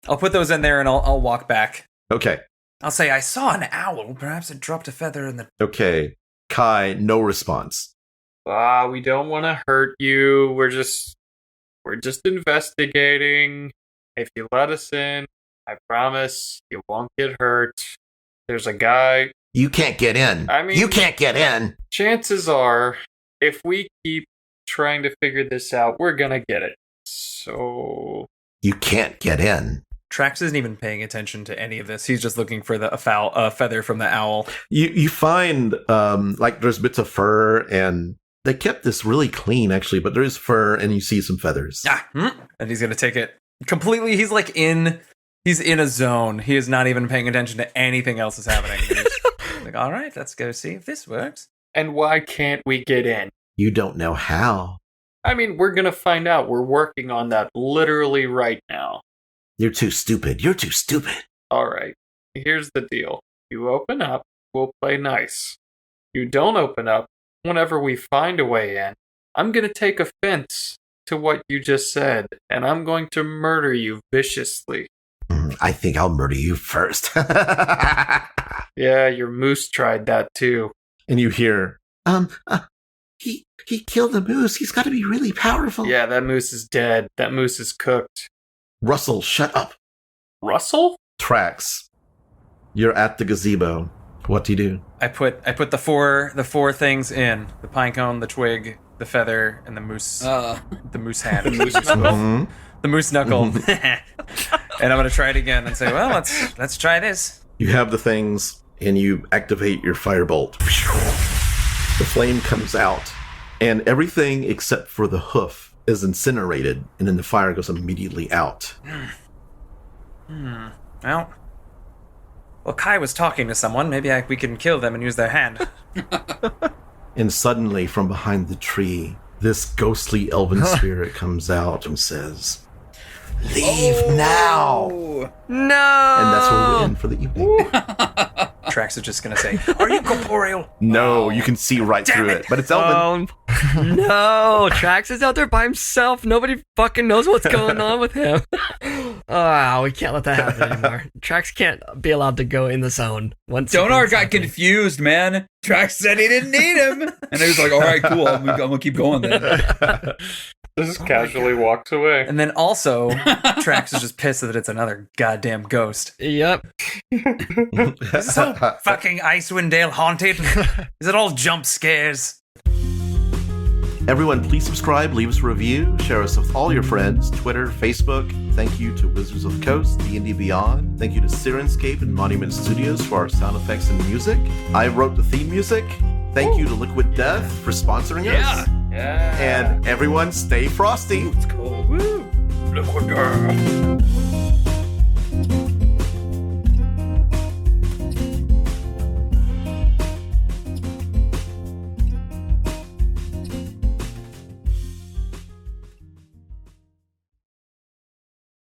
I'll put those in there, and I'll walk back. Okay. I'll say I saw an owl. Perhaps it dropped a feather in the. Okay. Kai, no response. We don't want to hurt you. We're just investigating. If you let us in, I promise you won't get hurt. There's a guy. You can't get in. I mean, you can't get in. Chances are, if we keep trying to figure this out, we're gonna get it. So you can't get in. Trax isn't even paying attention to any of this. He's just looking for a feather from the owl. You find like there's bits of fur, and they kept this really clean actually, but there is fur, and you see some feathers. And he's gonna take it completely. He's like he's in a zone. He is not even paying attention to anything else that's happening. He's like, all right, let's go see if this works. And why can't we get in? You don't know how. I mean, we're gonna find out. We're working on that literally right now. You're too stupid. You're too stupid. All right. Here's the deal. You open up, we'll play nice. You don't open up, whenever we find a way in, I'm going to take offense to what you just said, and I'm going to murder you viciously. I think I'll murder you first. Yeah, your moose tried that too. And you hear, he killed the moose. He's got to be really powerful. Yeah, that moose is dead. That moose is cooked. Russell, shut up. Russell? Trax, you're at the gazebo. What do you do? I put the four things in: the pine cone, the twig, the feather, and the moose. The moose hand. The moose knuckle. Mm-hmm. The moose knuckle. And I'm gonna try it again and say, well, let's try this. You have the things, and you activate your firebolt. The flame comes out, and everything except for the hoof is incinerated, and then the fire goes immediately out. Well, Kai was talking to someone. Maybe we can kill them and use their hand. And suddenly, from behind the tree, this ghostly elven spirit comes out and says, "Leave now!" No! And that's where we end for the evening. Trax is just gonna say, "Are you corporeal?" No, you can see right through it, but it's elven. No, Trax is out there by himself. Nobody fucking knows what's going on with him. Oh, we can't let that happen anymore. Trax can't be allowed to go in the zone. Donar got confused, man. Trax said he didn't need him. And he was like, all right, cool. I'm going to keep going then. Just casually walks away. And then also, Trax is just pissed that it's another goddamn ghost. Yep. Is this all fucking Icewind Dale haunted? Is it all jump scares? Everyone, please subscribe, leave us a review, share us with all your friends, Twitter, Facebook. Thank you to Wizards of the Coast, D&D Beyond. Thank you to Syrinscape and Monument Studios for our sound effects and music. I wrote the theme music. Thank you to Liquid Death for sponsoring us. Yeah. And everyone, stay frosty. It's cool. Woo. Liquid Death.